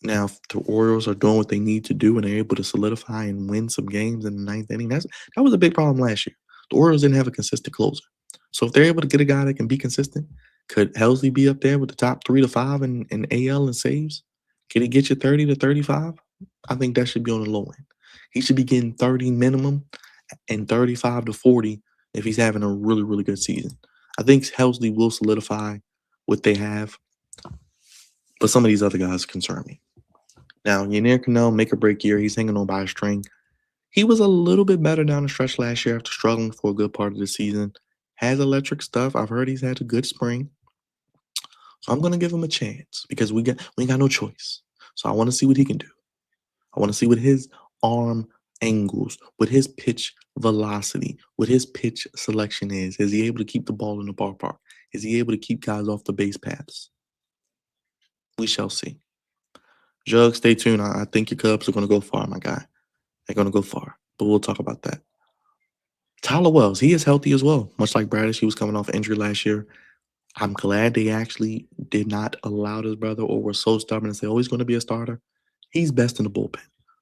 Now, if the Orioles are doing what they need to do and they're able to solidify and win some games in the 9th inning, that was a big problem last year. The Orioles didn't have a consistent closer. So if they're able to get a guy that can be consistent, could Helsley be up there with the top 3 to 5 in AL and saves? Can he get you 30 to 35? I think that should be on the low end. He should be getting 30 minimum and 35 to 40 if he's having a really, really good season. I think Helsley will solidify what they have, but some of these other guys concern me. Now, Yennier Cano, make or break year. He's hanging on by a string. He was a little bit better down the stretch last year after struggling for a good part of the season. Has electric stuff. I've heard he's had a good spring. So I'm going to give him a chance because we ain't got no choice. So I want to see what he can do. I want to see what his arm angles, what his pitch velocity, what his pitch selection is. Is he able to keep the ball in the ballpark? Is he able to keep guys off the base paths? We shall see. Jug, stay tuned. I think your Cubs are going to go far, my guy. They're going to go far, but we'll talk about that. Tyler Wells, he is healthy as well. Much like Bradish, he was coming off injury last year. I'm glad they actually did not allow his brother or were so stubborn and say, oh, he's going to be a starter. He's best in the bullpen.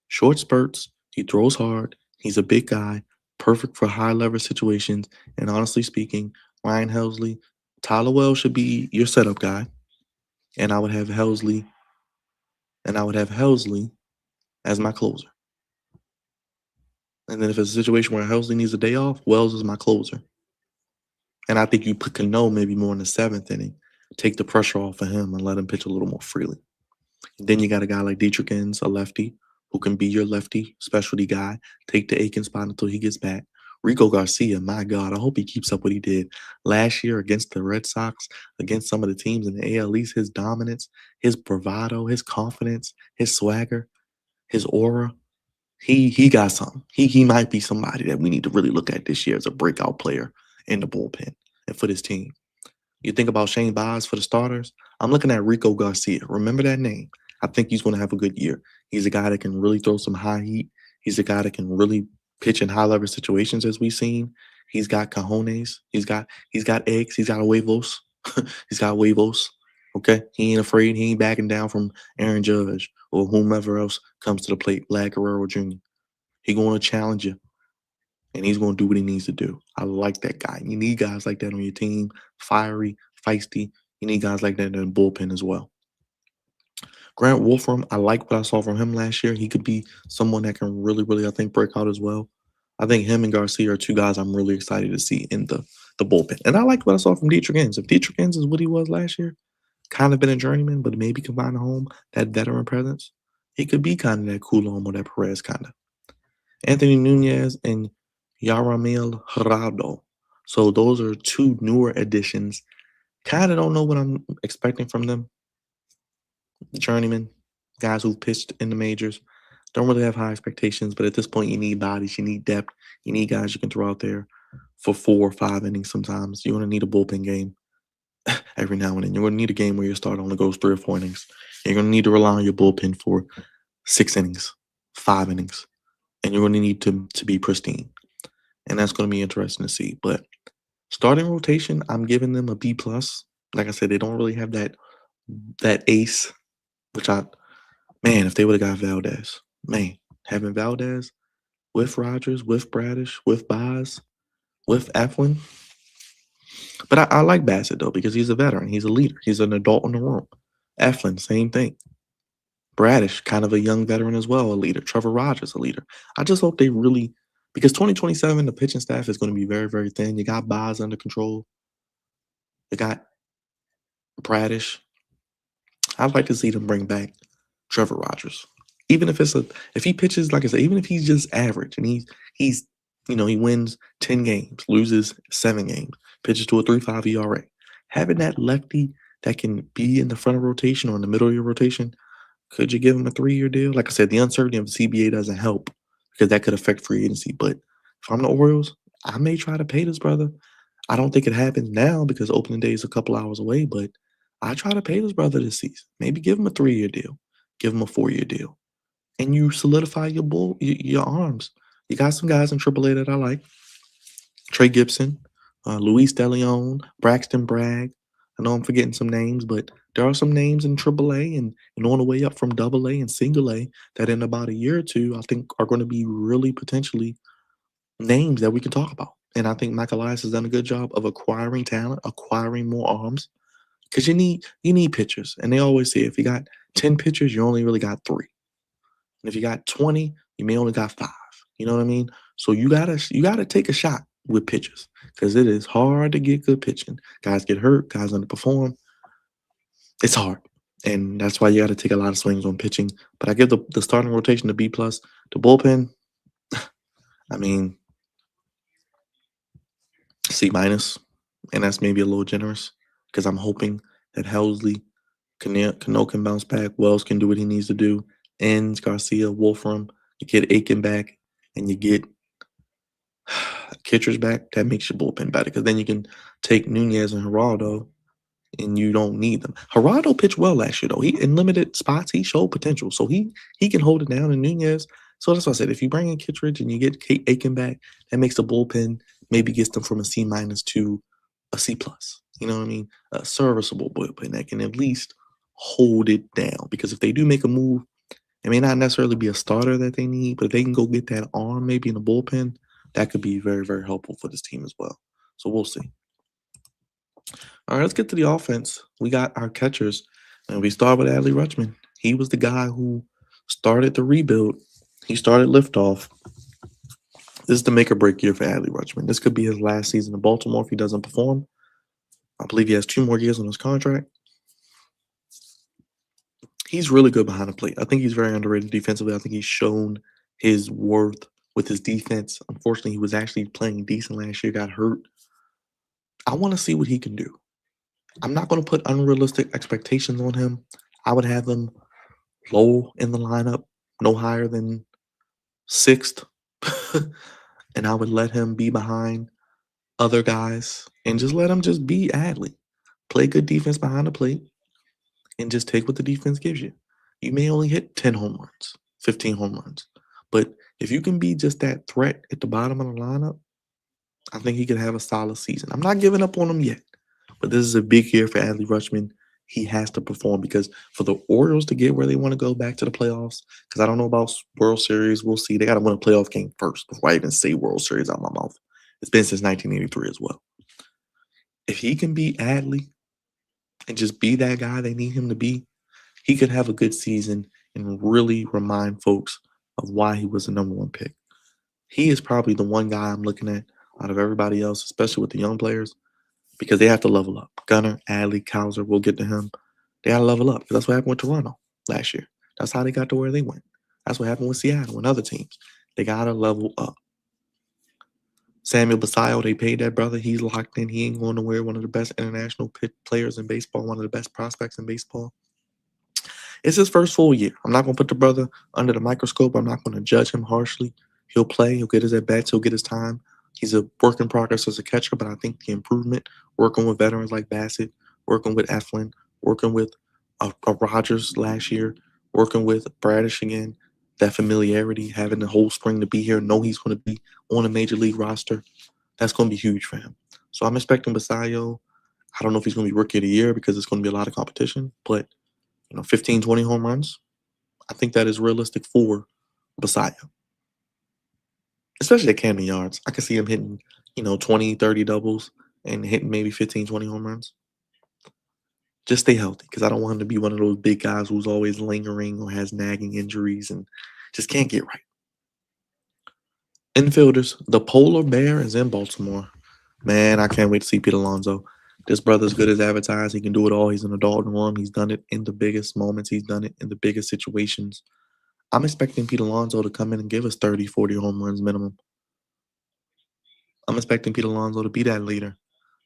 Short spurts. He throws hard. He's a big guy. Perfect for high leverage situations. And honestly speaking, Ryan Helsley, Tyler Wells should be your setup guy. And I would have Helsley as my closer. And then if it's a situation where Helsley needs a day off, Wells is my closer. And I think you put Cano maybe more in the 7th inning, take the pressure off of him and let him pitch a little more freely. Then you got a guy like Dietrich Enns, a lefty, who can be your lefty specialty guy, take the Aiken spot until he gets back. Rico Garcia, my God, I hope he keeps up what he did last year against the Red Sox, against some of the teams in the AL. At least his dominance, his bravado, his confidence, his swagger, his aura. He got something. He might be somebody that we need to really look at this year as a breakout player in the bullpen and for this team. You think about Shane Baz for the starters. I'm looking at Rico Garcia. Remember that name. I think he's going to have a good year. He's a guy that can really throw some high heat. He's a guy that can really pitch in high level situations, as we've seen. He's got cojones. He's got eggs. He's got huevos. He's got huevos. Okay, he ain't afraid. He ain't backing down from Aaron Judge or whomever else comes to the plate. Vlad Guerrero Jr. He going to challenge you, and he's going to do what he needs to do. I like that guy. You need guys like that on your team. Fiery, feisty. You need guys like that in the bullpen as well. Grant Wolfram, I like what I saw from him last year. He could be someone that can really, really, I think, break out as well. I think him and Garcia are two guys I'm really excited to see in the bullpen. And I liked what I saw from Dietrich Enns. If Dietrich Enns is what he was last year, kind of been a journeyman, but maybe can find a home, that veteran presence, he could be kind of that Coulomb or that Perez kind of. Anthony Nunez and Yaramil Gerardo. So those are two newer additions. Kind of don't know what I'm expecting from them. Journeyman, guys who've pitched in the majors. Don't really have high expectations, but at this point, you need bodies, you need depth, you need guys you can throw out there for 4 or 5 innings sometimes. You're going to need a bullpen game every now and then. You're going to need a game where your starter only goes 3 or 4 innings. You're going to need to rely on your bullpen for 6 innings, 5 innings, and you're going to need to be pristine. And that's going to be interesting to see. But starting rotation, I'm giving them a B+. Like I said, they don't really have that ace, which if they would have got Valdez, having Valdez with Rogers, with Bradish, with Baz, with Eflin. But I like Bassett, though, because he's a veteran. He's a leader. He's an adult in the room. Eflin, same thing. Bradish, kind of a young veteran as well, a leader. Trevor Rogers, a leader. I just hope they really, because 2027, the pitching staff is going to be very, very thin. You got Baz under control. You got Bradish. I'd like to see them bring back Trevor Rogers. Even if if he pitches, like I said, even if he's just average and he's he wins 10 games, loses 7 games, pitches to a 3.5 ERA. Having that lefty that can be in the front of rotation or in the middle of your rotation, could you give him a 3-year deal? Like I said, the uncertainty of the CBA doesn't help because that could affect free agency. But if I'm the Orioles, I may try to pay this brother. I don't think it happens now because opening day is a couple hours away, but I try to pay this brother this season. Maybe give him a 3-year deal, give him a 4-year deal, and you solidify your arms. You got some guys in AAA that I like: Trey Gibson, Luis DeLeon, Braxton Bragg. I know I'm forgetting some names, but there are some names in AAA and on the way up from AA and Single A that in about a year or two I think are going to be really potentially names that we can talk about. And I think Mike Elias has done a good job of acquiring talent, acquiring more arms. Because you need pitchers. And they always say if you got 10 pitchers, you only really got 3. And if you got 20, you may only got 5. You know what I mean? So you gotta take a shot with pitchers. Because it is hard to get good pitching. Guys get hurt, guys underperform. It's hard. And that's why you gotta take a lot of swings on pitching. But I give the starting rotation a B+. The bullpen, I mean, C-. And that's maybe a little generous. Because I'm hoping that Helsley, Cano can bounce back. Wells can do what he needs to do. Enns, Garcia, Wolfram. You get Aiken back, and you get Kitchers back. That makes your bullpen better because then you can take Nunez and Geraldo, and you don't need them. Geraldo pitched well last year, though. He in limited spots, he showed potential, so he can hold it down. And Nunez, so that's why I said if you bring in Kittredge and you get Aiken back, that makes the bullpen maybe gets them from a C- to a C+. You know what I mean? A serviceable bullpen that can at least hold it down. Because if they do make a move, it may not necessarily be a starter that they need, but if they can go get that arm maybe in the bullpen, that could be very, very helpful for this team as well. So we'll see. All right, let's get to the offense. We got our catchers, and we start with Adley Rutschman. He was the guy who started the rebuild. He started liftoff. This is the make or break year for Adley Rutschman. This could be his last season in Baltimore if he doesn't perform. I believe he has 2 more years on his contract. He's really good behind the plate. I think he's very underrated defensively. I think he's shown his worth with his defense. Unfortunately, he was actually playing decent last year, got hurt. I want to see what he can do. I'm not going to put unrealistic expectations on him. I would have him low in the lineup, no higher than sixth. And I would let him be behind other guys and just let him just be Adley. Play good defense behind the plate and just take what the defense gives you. You may only hit 10 home runs, 15 home runs. But if you can be just that threat at the bottom of the lineup, I think he could have a solid season. I'm not giving up on him yet, but this is a big year for Adley Rutschman. He has to perform because for the Orioles to get where they want to go back to the playoffs, because I don't know about World Series, we'll see. They got to win a playoff game first before I even say World Series out my mouth. It's been since 1983 as well. If he can be Adley and just be that guy they need him to be, he could have a good season and really remind folks of why he was the number one pick. He is probably the one guy I'm looking at out of everybody else, especially with the young players, because they have to level up. Gunnar, Adley, Kowser, we'll get to him. They got to level up because that's what happened with Toronto last year. That's how they got to where they went. That's what happened with Seattle and other teams. They got to level up. Samuel Basallo, they paid that brother. He's locked in. He ain't going nowhere. One of the best international players in baseball, one of the best prospects in baseball. It's his first full year. I'm not going to put the brother under the microscope. I'm not going to judge him harshly. He'll play. He'll get his at-bats. He'll get his time. He's a work in progress as a catcher, but I think the improvement, working with veterans like Bassett, working with Eflin, working with a Rogers last year, working with Bradish again, that familiarity, having the whole spring to be here, know he's going to be on a major league roster, that's going to be huge for him. So I'm expecting Basallo. I don't know if he's going to be rookie of the year because it's going to be a lot of competition, but 15, 20 home runs, I think that is realistic for Basallo. Especially at Camden Yards. I could see him hitting, 20, 30 doubles and hitting maybe 15, 20 home runs. Just stay healthy because I don't want him to be one of those big guys who's always lingering or has nagging injuries and just can't get right. Infielders, the polar bear is in Baltimore. Man, I can't wait to see Pete Alonso. This brother's good as advertised. He can do it all. He's an adult norm. He's done it in the biggest moments. He's done it in the biggest situations. I'm expecting Pete Alonso to come in and give us 30, 40 home runs minimum. I'm expecting Pete Alonso to be that leader,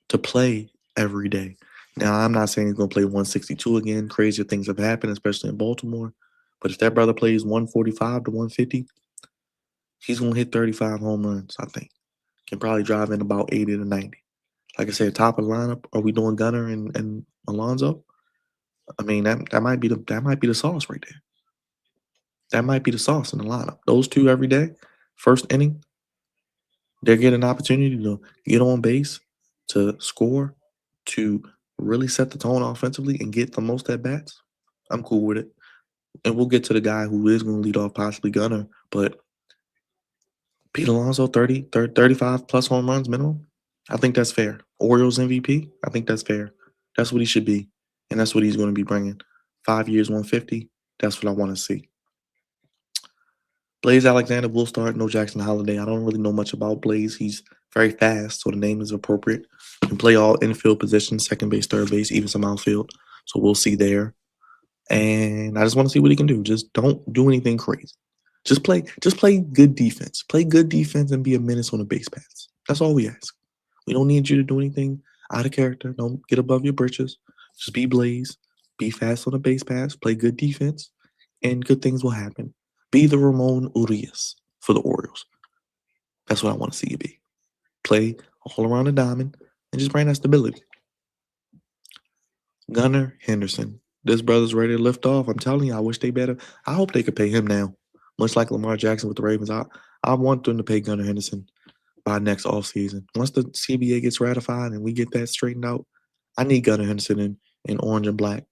to play every day. Now, I'm not saying he's going to play 162 again. Crazier things have happened, especially in Baltimore. But if that brother plays 145 to 150, he's going to hit 35 home runs, I think. Can probably drive in about 80 to 90. Like I said, top of the lineup, are we doing Gunnar and Alonso? I mean, that might be the sauce right there. That might be the sauce in the lineup. Those two every day, first inning, they get an opportunity to get on base, to score, to really set the tone offensively and get the most at bats. I'm cool with it. And we'll get to the guy who is going to lead off, possibly Gunnar. But Pete Alonso, 35 plus home runs minimum. I think that's fair. Orioles MVP, I think that's fair. That's what he should be. And that's what he's going to be bringing. 5 years, 150. That's what I want to see. Blaze Alexander will start. No Jackson Holiday. I don't really know much about Blaze. He's very fast, so the name is appropriate. Can play all infield positions, second base, third base, even some outfield. So we'll see there. And I just want to see what he can do. Just don't do anything crazy. Just play good defense. Play good defense and be a menace on the base paths. That's all we ask. We don't need you to do anything out of character. Don't get above your britches. Just be Blaze. Be fast on the base paths. Play good defense. And good things will happen. Be the Ramon Urias for the Orioles. That's what I want to see you be. Play all around the diamond and just bring that stability. Gunnar Henderson. This brother's ready to lift off. I'm telling you, I wish they better. I hope they could pay him now. Much like Lamar Jackson with the Ravens. I want them to pay Gunnar Henderson by next offseason. Once the CBA gets ratified and we get that straightened out, I need Gunnar Henderson in orange and black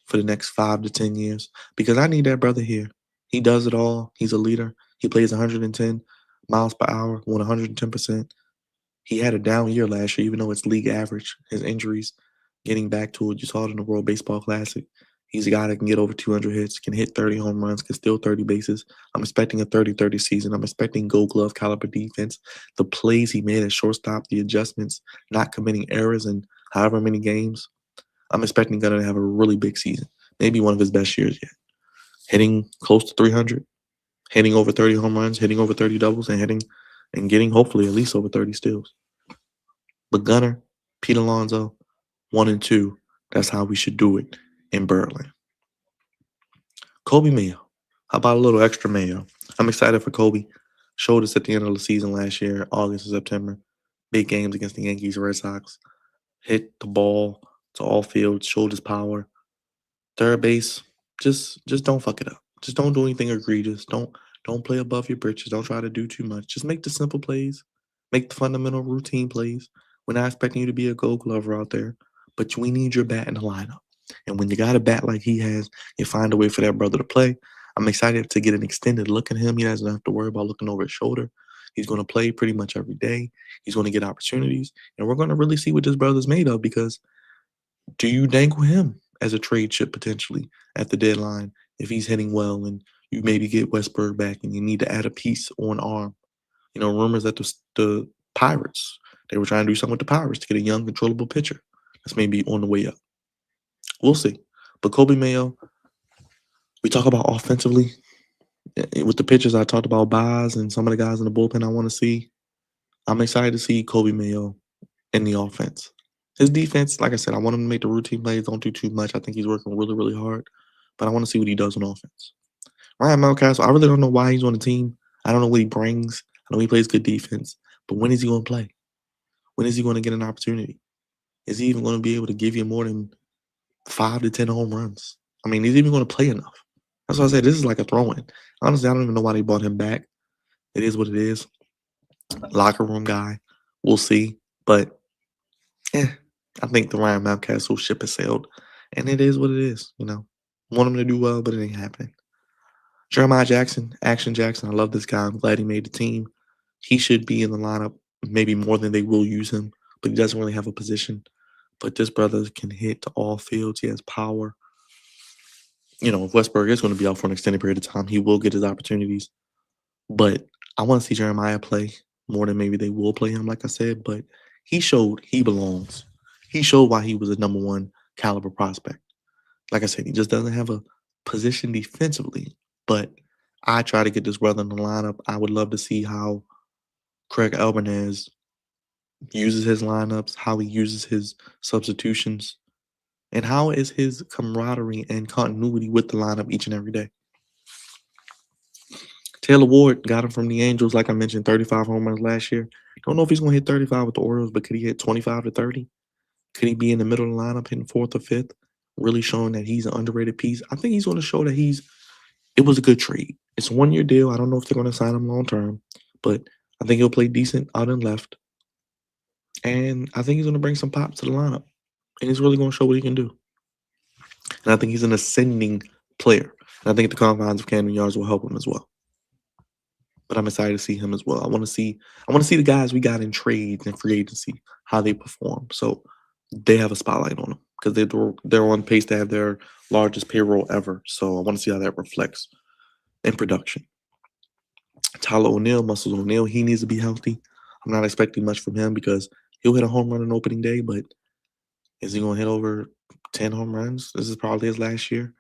for the next 5 to 10 years because I need that brother here. He does it all. He's a leader. He plays 110 miles per hour, won 110%. He had a down year last year, even though it's league average. His injuries, getting back to it. You saw it in the World Baseball Classic. He's a guy that can get over 200 hits, can hit 30 home runs, can steal 30 bases. I'm expecting a 30-30 season. I'm expecting Gold Glove caliber defense. The plays he made at shortstop, the adjustments, not committing errors in however many games. I'm expecting Gunnar to have a really big season. Maybe one of his best years yet. hitting close to 300, hitting over 30 home runs, hitting over 30 doubles, and hitting and getting hopefully at least over 30 steals. But Gunner, Pete Alonso, 1 and 2. That's how we should do it in Berlin. Kobe Mayo. How about a little extra Mayo? I'm excited for Kobe. Showed us at the end of the season last year, August and September. Big games against the Yankees, Red Sox. Hit the ball to all fields, showed his power. Third base, just don't fuck it up. Just don't do anything egregious. Don't play above your britches. Don't try to do too much. Just make the simple plays. Make the fundamental routine plays. We're not expecting you to be a gold glover out there, but we need your bat in the lineup. And when you got a bat like he has, you find a way for that brother to play. I'm excited to get an extended look at him. He doesn't have to worry about looking over his shoulder. He's going to play pretty much every day. He's going to get opportunities. And we're going to really see what this brother's made of, because do you dangle him as a trade chip potentially at the deadline if he's hitting well and you maybe get Westberg back and you need to add a piece or an arm? You know, rumors that the Pirates, they were trying to do something with the Pirates to get a young, controllable pitcher that's maybe on the way up. We'll see. But Kobe Mayo, we talk about offensively. With the pitchers, I talked about Boz and some of the guys in the bullpen I want to see. I'm excited to see Kobe Mayo in the offense. His defense, like I said, I want him to make the routine plays. Don't do too much. I think he's working really, really hard. But I want to see what he does on offense. Ryan Mountcastle, I really don't know why he's on the team. I don't know what he brings. I know he plays good defense. But when is he going to play? When is he going to get an opportunity? Is he even going to be able to give you more than 5 to 10 home runs? I mean, is he even going to play enough? That's why I said this is like a throw-in. Honestly, I don't even know why they brought him back. It is what it is. Locker room guy. We'll see. But, I think the Ryan Mountcastle ship has sailed. And it is what it is, you know. Want him to do well, but it ain't happening. Jeremiah Jackson, Action Jackson. I love this guy. I'm glad he made the team. He should be in the lineup maybe more than they will use him, but he doesn't really have a position. But this brother can hit to all fields. He has power. You know, if Westberg is going to be out for an extended period of time, he will get his opportunities. But I want to see Jeremiah play more than maybe they will play him, like I said. But he showed he belongs. He showed why he was a number one caliber prospect. Like I said, he just doesn't have a position defensively. But I try to get this brother in the lineup. I would love to see how Craig Albanez uses his lineups, how he uses his substitutions, and how is his camaraderie and continuity with the lineup each and every day. Taylor Ward got him from the Angels, like I mentioned, 35 home runs last year. Don't know if he's going to hit 35 with the Orioles, but could he hit 25 to 30? Could he be in the middle of the lineup hitting fourth or fifth, really showing that he's an underrated piece? I think he's going to show that it was a good trade. It's a 1-year deal. I don't know if they're going to sign him long term, but I think he'll play decent out and left. And I think he's going to bring some pop to the lineup. And he's really going to show what he can do. And I think he's an ascending player. And I think the confines of Camden Yards will help him as well. But I'm excited to see him as well. I want to see the guys we got in trades and free agency, how they perform. So they have a spotlight on them because they're on pace to have their largest payroll ever. So I want to see how that reflects in production. Tyler O'Neill, Muscles O'Neill, he needs to be healthy. I'm not expecting much from him because he'll hit a home run on opening day, but is he going to hit over 10 home runs? This is probably his last year.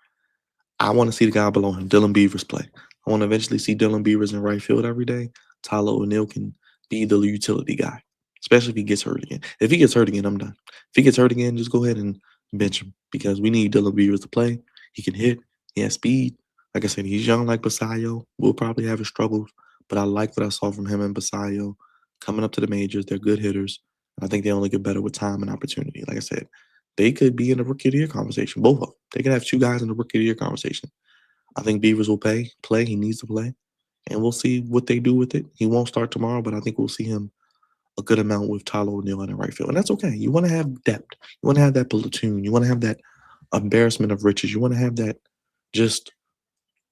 I want to see the guy below him, Dylan Beavers, play. I want to eventually see Dylan Beavers in right field every day. Tyler O'Neill can be the utility guy, especially if he gets hurt again. If he gets hurt again, I'm done. If he gets hurt again, just go ahead and bench him because we need Dylan Beavers to play. He can hit. He has speed. Like I said, he's young like Basayo. We'll probably have his struggles, but I like what I saw from him and Basayo coming up to the majors. They're good hitters. I think they only get better with time and opportunity. Like I said, they could be in the Rookie of the Year conversation, both of them. They could have 2 guys in the Rookie of the Year conversation. I think Beavers will play. He needs to play. And we'll see what they do with it. He won't start tomorrow, but I think we'll see him a good amount with Tyler O'Neill in the right field. And that's okay. You want to have depth. You want to have that platoon. You want to have that embarrassment of riches. You want to have that just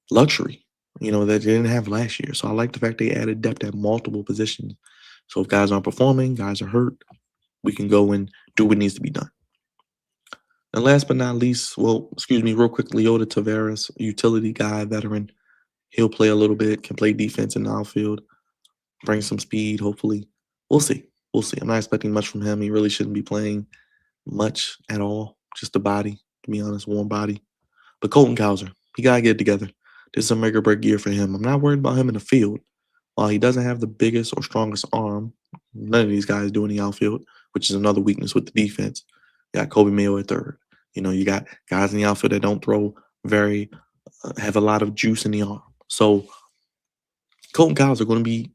luxury, that they didn't have last year. So I like the fact they added depth at multiple positions. So if guys aren't performing, guys are hurt, we can go and do what needs to be done. And last but not least, real quick, Leota Taveras, utility guy, veteran. He'll play a little bit, can play defense in the outfield, bring some speed, hopefully. We'll see. I'm not expecting much from him. He really shouldn't be playing much at all. Just a body, to be honest, warm body. But Colton Cowser, he got to get it together. This is a make or break year for him. I'm not worried about him in the field. While he doesn't have the biggest or strongest arm, none of these guys do in the outfield, which is another weakness with the defense. You got Kobe Mayo at third. You got guys in the outfield that don't throw very, have a lot of juice in the arm. So Colton Cowser are going to be,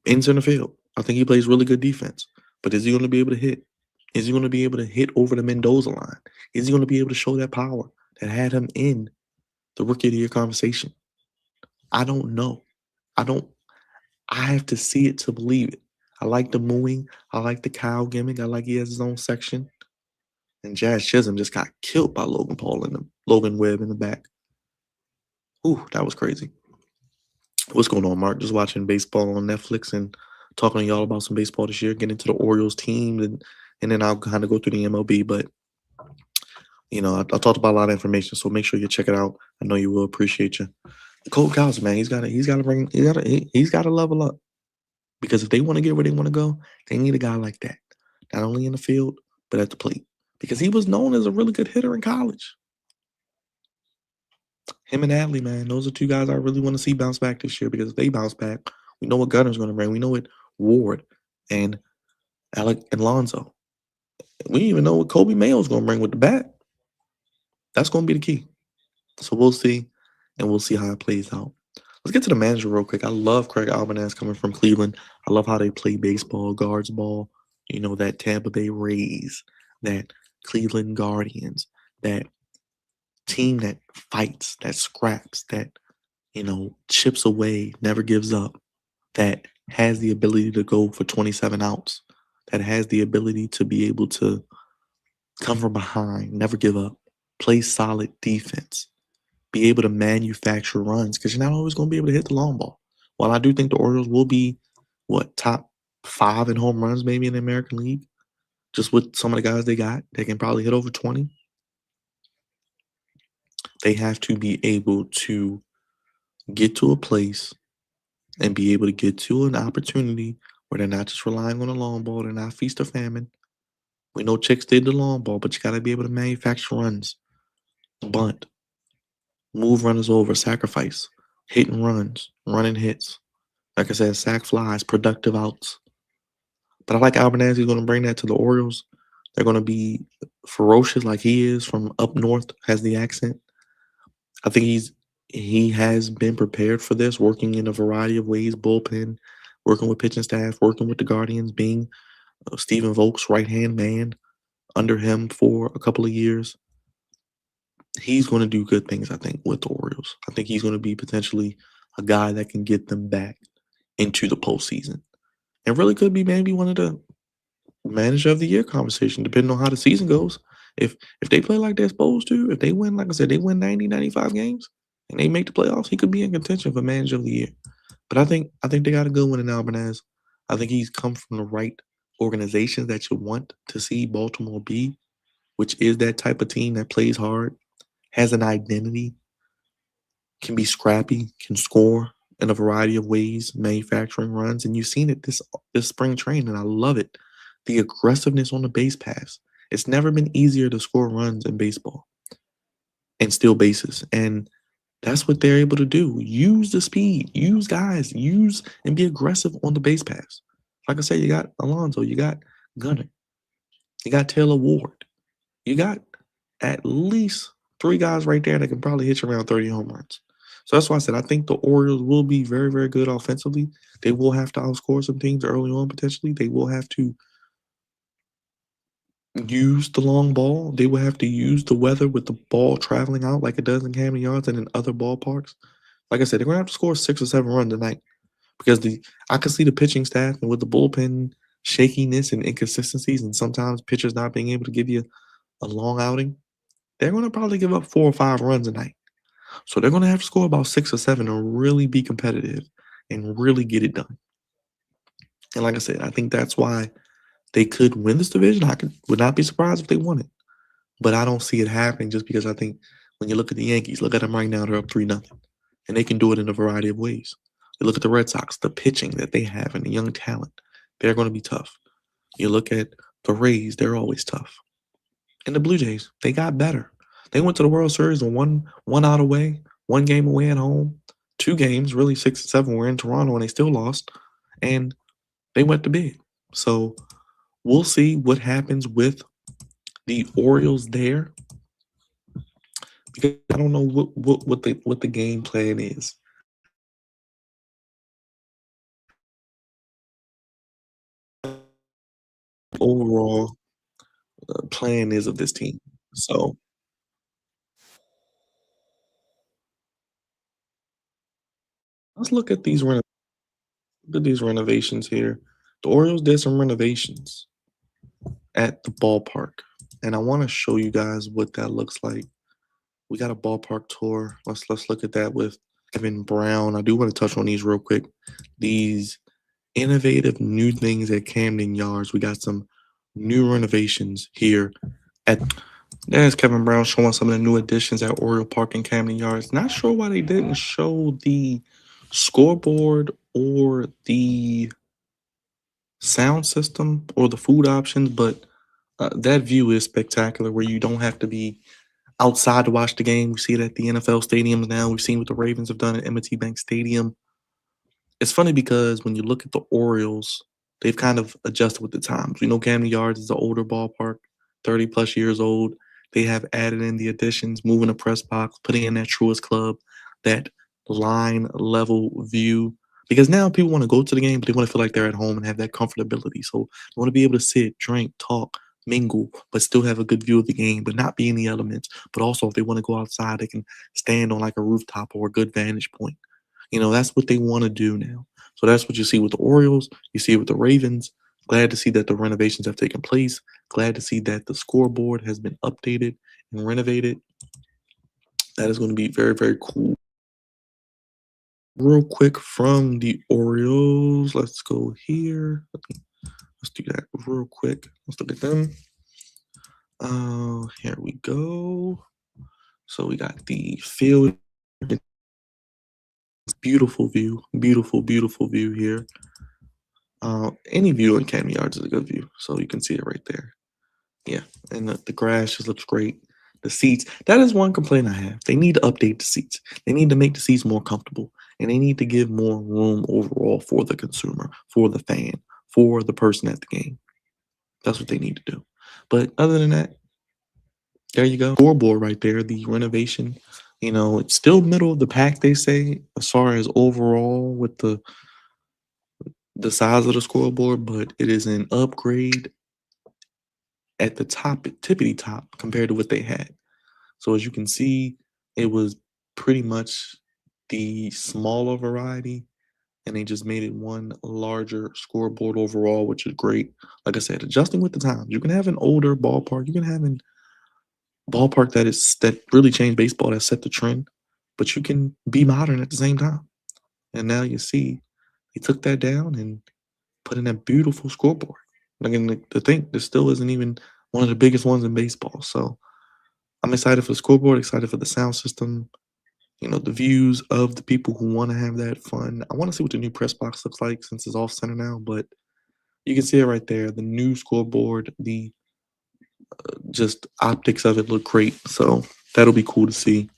in center field. I think he plays really good defense. But is he going to be able to hit? Is he going to be able to hit over the Mendoza line? Is he going to be able to show that power that had him in the Rookie of the Year conversation? I don't know. I have to see it to believe it. I like the mooing. I like the cow gimmick. I like he has his own section. And Jazz Chisholm just got killed by Logan Webb in the back. Ooh, that was crazy. What's going on, Mark? Just watching baseball on Netflix and talking to y'all about some baseball this year, getting into the Orioles team, and then I'll kind of go through the MLB. But I talked about a lot of information, so make sure you check it out. I know you will. Appreciate you. Cole Cowser, man, he's got to level up, because if they want to get where they want to go, they need a guy like that, not only in the field but at the plate, because he was known as a really good hitter in college. Him and Adley, man, those are two guys I really want to see bounce back this year, because if they bounce back, we know what Gunner's going to bring. We know what Ward and Alec and Lonzo. We even know what Kobe Mayo's going to bring with the bat. That's going to be the key. So we'll see, and we'll see how it plays out. Let's get to the manager real quick. I love Craig Albanese coming from Cleveland. I love how they play baseball, guards ball. That Tampa Bay Rays, that Cleveland Guardians, that team that fights, that scraps, that, chips away, never gives up, that has the ability to go for 27 outs, that has the ability to be able to come from behind, never give up, play solid defense, be able to manufacture runs, because you're not always going to be able to hit the long ball. While I do think the Orioles will be, top 5 in home runs maybe in the American League, just with some of the guys they got, they can probably hit over 20. They have to be able to get to a place and be able to get to an opportunity where they're not just relying on the long ball, they're not feast or famine. We know Chicks did the long ball, but you got to be able to manufacture runs, bunt, move runners over, sacrifice, hit and runs, running hits. Like I said, sack flies, productive outs. But I like Albanese. He's going to bring that to the Orioles. They're going to be ferocious like he is from up north, has the accent. I think he has been prepared for this, working in a variety of ways, bullpen, working with pitching staff, working with the Guardians, being Stephen Volk's right-hand man under him for a couple of years. He's going to do good things, I think, with the Orioles. I think he's going to be potentially a guy that can get them back into the postseason. And really could be maybe one of the manager of the year conversation, depending on how the season goes. If they play like they're supposed to, if they win, like I said, they win 90, 95 games, and they make the playoffs, he could be in contention for manager of the year. But I think they got a good one in Albanese. I think he's come from the right organizations that you want to see Baltimore be, which is that type of team that plays hard, has an identity, can be scrappy, can score in a variety of ways, manufacturing runs. And you've seen it this spring training, and I love it. The aggressiveness on the base pass. It's never been easier to score runs in baseball and steal bases. And that's what they're able to do. Use the speed, use guys, use and be aggressive on the base pass. Like I said, you got Alonso, you got Gunner, you got Taylor Ward. You got at least 3 guys right there that can probably hit you around 30 home runs. So that's why I said I think the Orioles will be very, very good offensively. They will have to outscore some things early on potentially. They will have to use the long ball. They will have to use the weather with the ball traveling out like it does in Camden Yards and in other ballparks. Like I said, they're going to have to score 6 or 7 runs tonight, because I can see the pitching staff, and with the bullpen shakiness and inconsistencies and sometimes pitchers not being able to give you a long outing, they're going to probably give up 4 or 5 runs a night. So they're going to have to score about 6 or 7 and really be competitive and really get it done. And like I said, I think that's why they could win this division. Would not be surprised if they won it. But I don't see it happening, just because I think when you look at the Yankees, look at them right now, they're up 3-0. And they can do it in a variety of ways. You look at the Red Sox, the pitching that they have and the young talent, they're going to be tough. You look at the Rays, they're always tough. And the Blue Jays, they got better. They went to the World Series and won out away, one game away at home, two games, really 6 and 7 were in Toronto, and they still lost, and they went to bed. So we'll see what happens with the Orioles there, because I don't know what the game plan is. Overall plan is of this team. So let's look at these renovations here. The Orioles did some renovations at the ballpark, and I want to show you guys what that looks like. We got a ballpark tour. Let's look at that with Kevin Brown. I do want to touch on these real quick. These innovative new things at Camden Yards. We got some new renovations here at. There's Kevin Brown showing some of the new additions at Oriole Park and Camden Yards. Not sure why they didn't show the scoreboard or the sound system or the food options, but that view is spectacular where you don't have to be outside to watch the game. We see it at the NFL stadiums now. We've seen what the Ravens have done at M&T Bank Stadium. It's funny because when you look at the Orioles, they've kind of adjusted with the times. We know Camden Yards is an older ballpark, 30 plus years old. They have added in the additions, moving the press box, putting in that Truist Club, that line level view. Because now people want to go to the game, but they want to feel like they're at home and have that comfortability. So they want to be able to sit, drink, talk, mingle, but still have a good view of the game, but not be in the elements. But also, if they want to go outside, they can stand on like a rooftop or a good vantage point. That's what they want to do now. So that's what you see with the Orioles. You see it with the Ravens. Glad to see that the renovations have taken place. Glad to see that the scoreboard has been updated and renovated. That is going to be very, very cool. Real quick from the Orioles, let's go here. Let's do that real quick. Let's look at them. Here we go. So we got the field. Beautiful view. Beautiful, beautiful view here. Any view in Camden Yards is a good view, so you can see it right there. Yeah, and the grass just looks great. The seats, that is one complaint I have. They need to update the seats. They need to make the seats more comfortable, and they need to give more room overall for the consumer, for the fan, for the person at the game. That's what they need to do. But other than that, there you go. Scoreboard right there, the renovation. It's still middle of the pack, they say, as far as overall with the size of the scoreboard, but it is an upgrade at the top, tippity top, compared to what they had. So as you can see, it was pretty much the smaller variety, and they just made it one larger scoreboard overall, which is great. Like I said, adjusting with the times. You can have an older ballpark, you can have a ballpark that really changed baseball, that set the trend, but you can be modern at the same time. And now you see they took that down and put in a beautiful scoreboard. Like, and to think this still isn't even one of the biggest ones in baseball. So I'm excited for the scoreboard, excited for the sound system, the views of the people who want to have that fun. I want to see what the new press box looks like since it's off center now, but you can see it right there. The new scoreboard, the just optics of it look great. So that'll be cool to see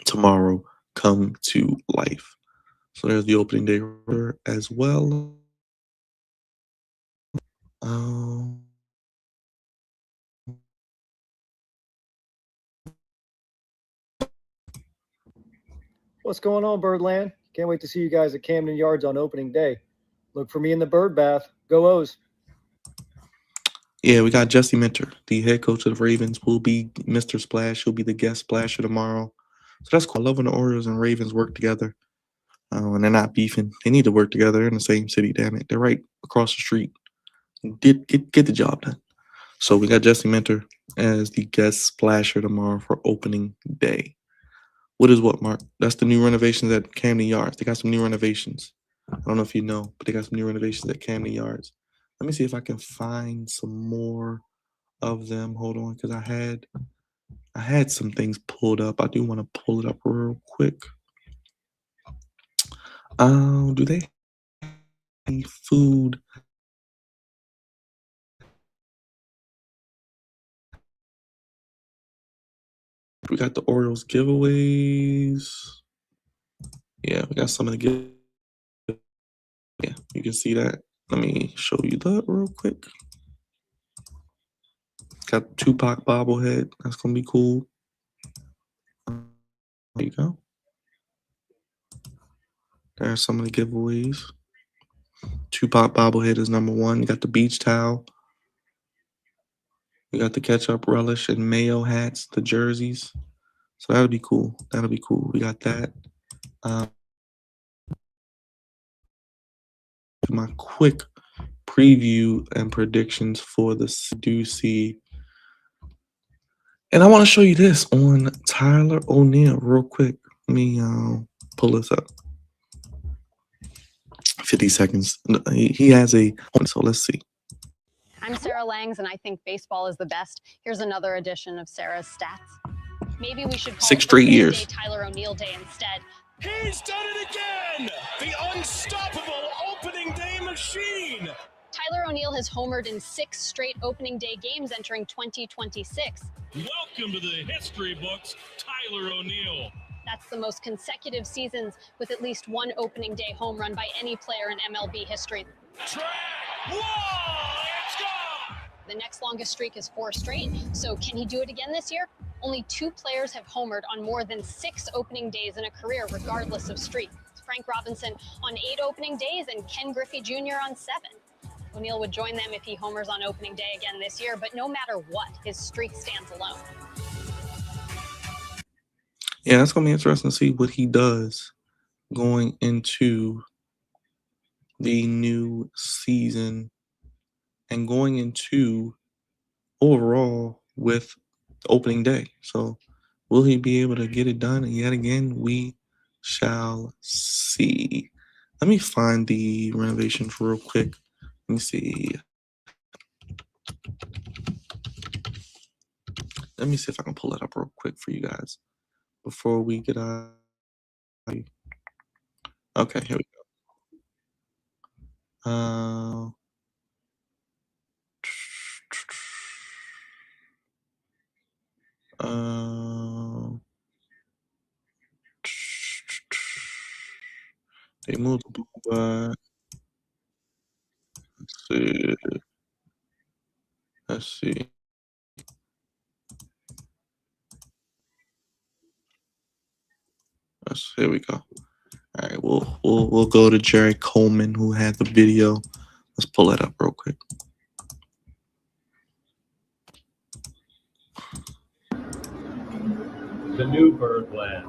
tomorrow come to life. So there's the opening day as well. Um, What's going on, Birdland? Can't wait to see you guys at Camden Yards on opening day. Look for me in the bird bath. Go O's. Yeah, we got Jesse Minter, the head coach of the Ravens, will be Mr. Splash. He'll be the guest splasher tomorrow. So that's cool. I love when the Orioles and Ravens work together. And they're not beefing. They need to work together. They're in the same city, damn it. They're right across the street. Get the job done. So we got Jesse Minter as the guest splasher tomorrow for opening day. What is what, Mark? That's the new renovations at Camden Yards. They got some new renovations. I don't know if you know, but they got some new renovations at Camden Yards. Let me see if I can find some more of them. Hold on, because I had some things pulled up. I do want to pull it up real quick. Do they have food? We got the Orioles giveaways. Yeah, we got some of the giveaways. Yeah, you can see that. Let me show you that real quick. Got Tupac bobblehead. That's gonna be cool. There you go. There's some of the giveaways. Tupac bobblehead is number 1. You got the beach towel. We got the ketchup relish and mayo hats, the jerseys. So that'll be cool. That'll be cool. We got that. My quick preview and predictions for the Seducey. And I want to show you this on Tyler O'Neill real quick. Let me pull this up. 50 seconds. He has a point, so let's see. I'm Sarah Langs, and I think baseball is the best. Here's another edition of Sarah's stats. Maybe we should call 6 it straight Opening years. Day Tyler O'Neill Day instead. He's done it again! The unstoppable opening day machine! Tyler O'Neill has homered in 6 straight opening day games entering 2026. Welcome to the history books, Tyler O'Neill. That's the most consecutive seasons with at least 1 opening day home run by any player in MLB history. Track! Whoa! It's gone! The next longest streak is 4 straight, so can he do it again this year? Only 2 players have homered on more than 6 opening days in a career, regardless of streak. Frank Robinson on 8 opening days and Ken Griffey Jr. on 7. O'Neill would join them if he homers on opening day again this year, but no matter what, his streak stands alone. Yeah, that's going to be interesting to see what he does going into the new season and going into overall with opening day. So will he be able to get it done? And yet again, we shall see. Let me find the renovations real quick. Let me see. Let me see if I can pull it up real quick for you guys before we get out. Okay, here we go. They moved the ball back. Let's see. Let's see. Here we go. All right, we'll go to Jerry Coleman, who had the video. Let's pull that up real quick. The new Birdland.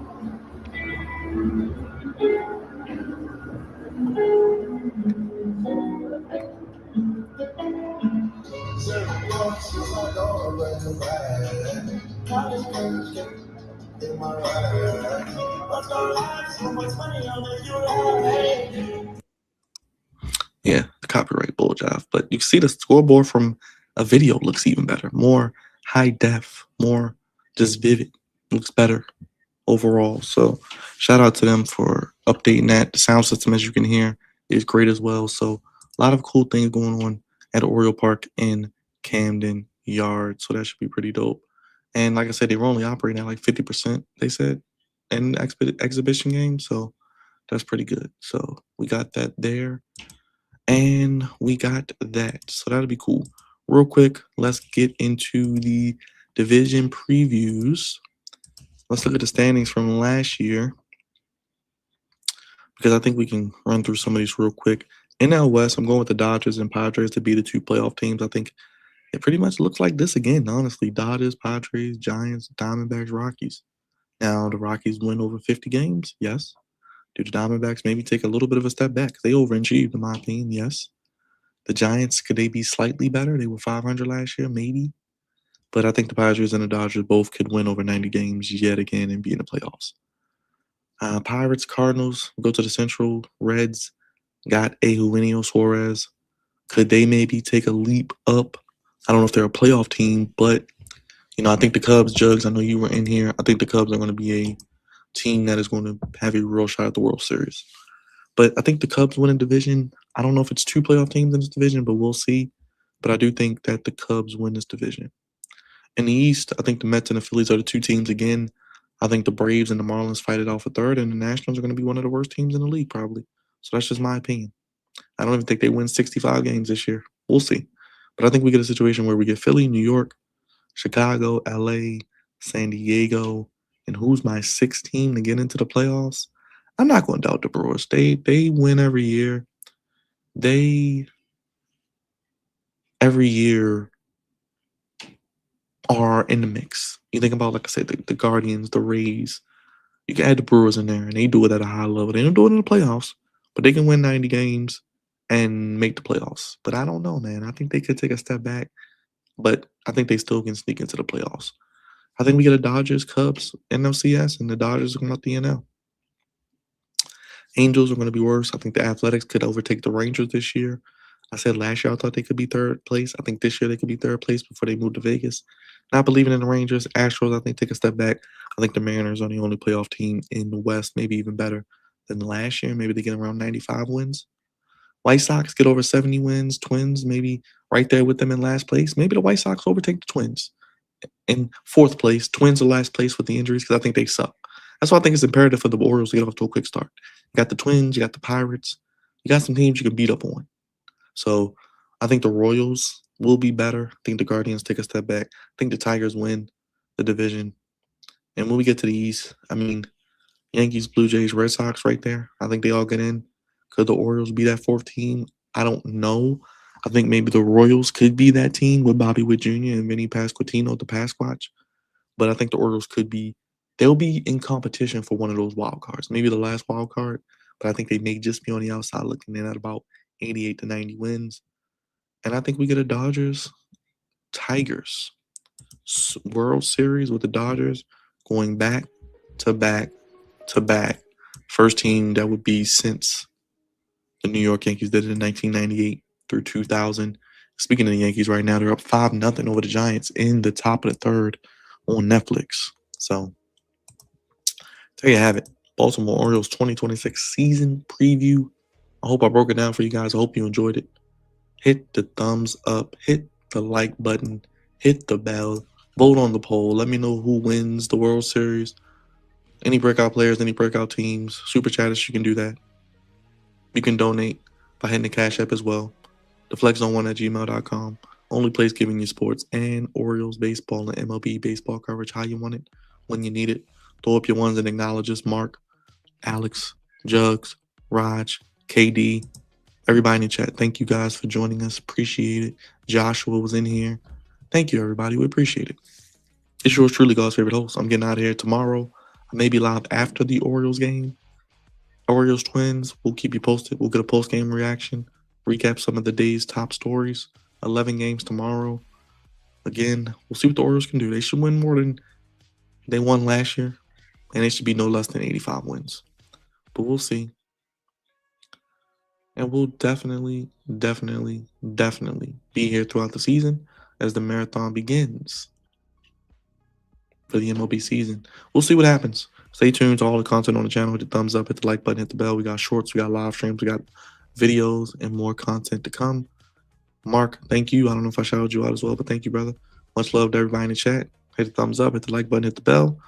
Yeah, the copyright bull job. But you see the scoreboard from a video looks even better. More high def, more just vivid. Looks better overall. So shout out to them for updating that. The sound system, as you can hear, is great as well. So a lot of cool things going on at Oriole Park in Camden Yard. So that should be pretty dope. And like I said, they were only operating at like 50%, they said, in the exhibition game. So that's pretty good. So we got that there. And we got that. So that'll be cool. Real quick, let's get into the division previews. Let's look at the standings from last year, because I think we can run through some of these real quick. NL West, I'm going with the Dodgers and Padres to be the 2 playoff teams. I think it pretty much looks like this again, honestly. Dodgers, Padres, Giants, Diamondbacks, Rockies. Now, the Rockies win over 50 games, yes. Do the Diamondbacks maybe take a little bit of a step back? They overachieved, in my opinion, yes. The Giants, could they be slightly better? They were 500 last year, maybe. But I think the Padres and the Dodgers both could win over 90 games yet again and be in the playoffs. Pirates, Cardinals, go to the Central. Reds got Eugenio Suarez. Could they maybe take a leap up? I don't know if they're a playoff team, but, I think the Cubs, Jugs, I know you were in here. I think the Cubs are going to be a team that is going to have a real shot at the World Series. But I think the Cubs win a division. I don't know if it's 2 playoff teams in this division, but we'll see. But I do think that the Cubs win this division. In the East, I think the Mets and the Phillies are the two teams again. I think the Braves and the Marlins fight it out for third, and the Nationals are going to be one of the worst teams in the league, probably. So that's just my opinion. I don't even think they win 65 games this year. We'll see. But I think we get a situation where we get Philly, New York, Chicago, LA, San Diego, and who's my sixth team to get into the playoffs? I'm not going to doubt the Brewers. They win every year. They every year are in the mix. You think about, like I said, the Guardians, the Rays. You can add the Brewers in there, and they do it at a high level. They don't do it in the playoffs, but they can win 90 games and make the playoffs. But I don't know, man. I think they could take a step back, but I think they still can sneak into the playoffs. I think we get a Dodgers, Cubs, NLCS, and the Dodgers are going out the NL. Angels are going to be worse. I think the Athletics could overtake the Rangers this year. I said last year I thought they could be third place. I think this year they could be third place before they move to Vegas. Not believing in the Rangers. Astros, I think, take a step back. I think the Mariners are the only playoff team in the West, maybe even better than last year. Maybe they get around 95 wins. White Sox get over 70 wins. Twins, maybe right there with them in last place. Maybe the White Sox overtake the Twins in fourth place. Twins are last place with the injuries because I think they suck. That's why I think it's imperative for the Orioles to get off to a quick start. You got the Twins, you got the Pirates, you got some teams you can beat up on. So I think the Royals will be better. I think the Guardians take a step back. I think the Tigers win the division. And when we get to the East, I mean, Yankees, Blue Jays, Red Sox right there. I think they all get in. Could the Orioles be that fourth team? I don't know. I think maybe the Royals could be that team with Bobby Witt Jr. and Vinny Pasquantino, the Pasquatch. But I think the Orioles could be, they'll be in competition for one of those wild cards. Maybe the last wild card, but I think they may just be on the outside looking in at about 88 to 90 wins. And I think we get a Dodgers, Tigers World Series with the Dodgers going back to back to back. First team that would be since the New York Yankees did it in 1998 through 2000. Speaking of the Yankees right now, they're up 5-0 over the Giants in the top of the third on Netflix. So there you have it. Baltimore Orioles 2026 season preview. I hope I broke it down for you guys. I hope you enjoyed it. Hit the thumbs up. Hit the like button. Hit the bell. Vote on the poll. Let me know who wins the World Series. Any breakout players, any breakout teams. Super chatters, you can do that. You can donate by hitting the Cash App as well. theflexzone1@gmail.com. Only place giving you sports and Orioles baseball and MLB baseball coverage how you want it, when you need it. Throw up your ones and acknowledge us. Mark, Alex, Jugs, Raj, KD, everybody in the chat. Thank you guys for joining us. Appreciate it. Joshua was in here. Thank you, everybody. We appreciate it. It's yours truly, God's favorite host. I'm getting out of here tomorrow. I may be live after the Orioles game. Orioles Twins. We'll keep you posted. We'll get a post-game reaction. Recap some of the day's top stories. 11 games tomorrow. Again, we'll see what the Orioles can do. They should win more than they won last year. And it should be no less than 85 wins. But we'll see. And we'll definitely be here throughout the season as the marathon begins for the MLB season. We'll see what happens. Stay tuned to all the content on the channel. Hit the thumbs up, hit the like button, hit the bell. We got shorts, we got live streams, we got videos, and more content to come. Mark, thank you. I don't know if I shouted you out as well, but thank you, brother. Much love to everybody in the chat. Hit the thumbs up, hit the like button, hit the bell,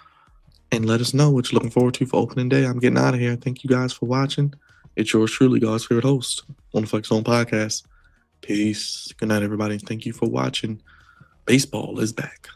and let us know what you're looking forward to for opening day. I'm getting out of here. Thank you guys for watching. It's yours truly, God's favorite host on the Flex Zone Podcast. Peace. Good night, everybody. Thank you for watching. Baseball is back.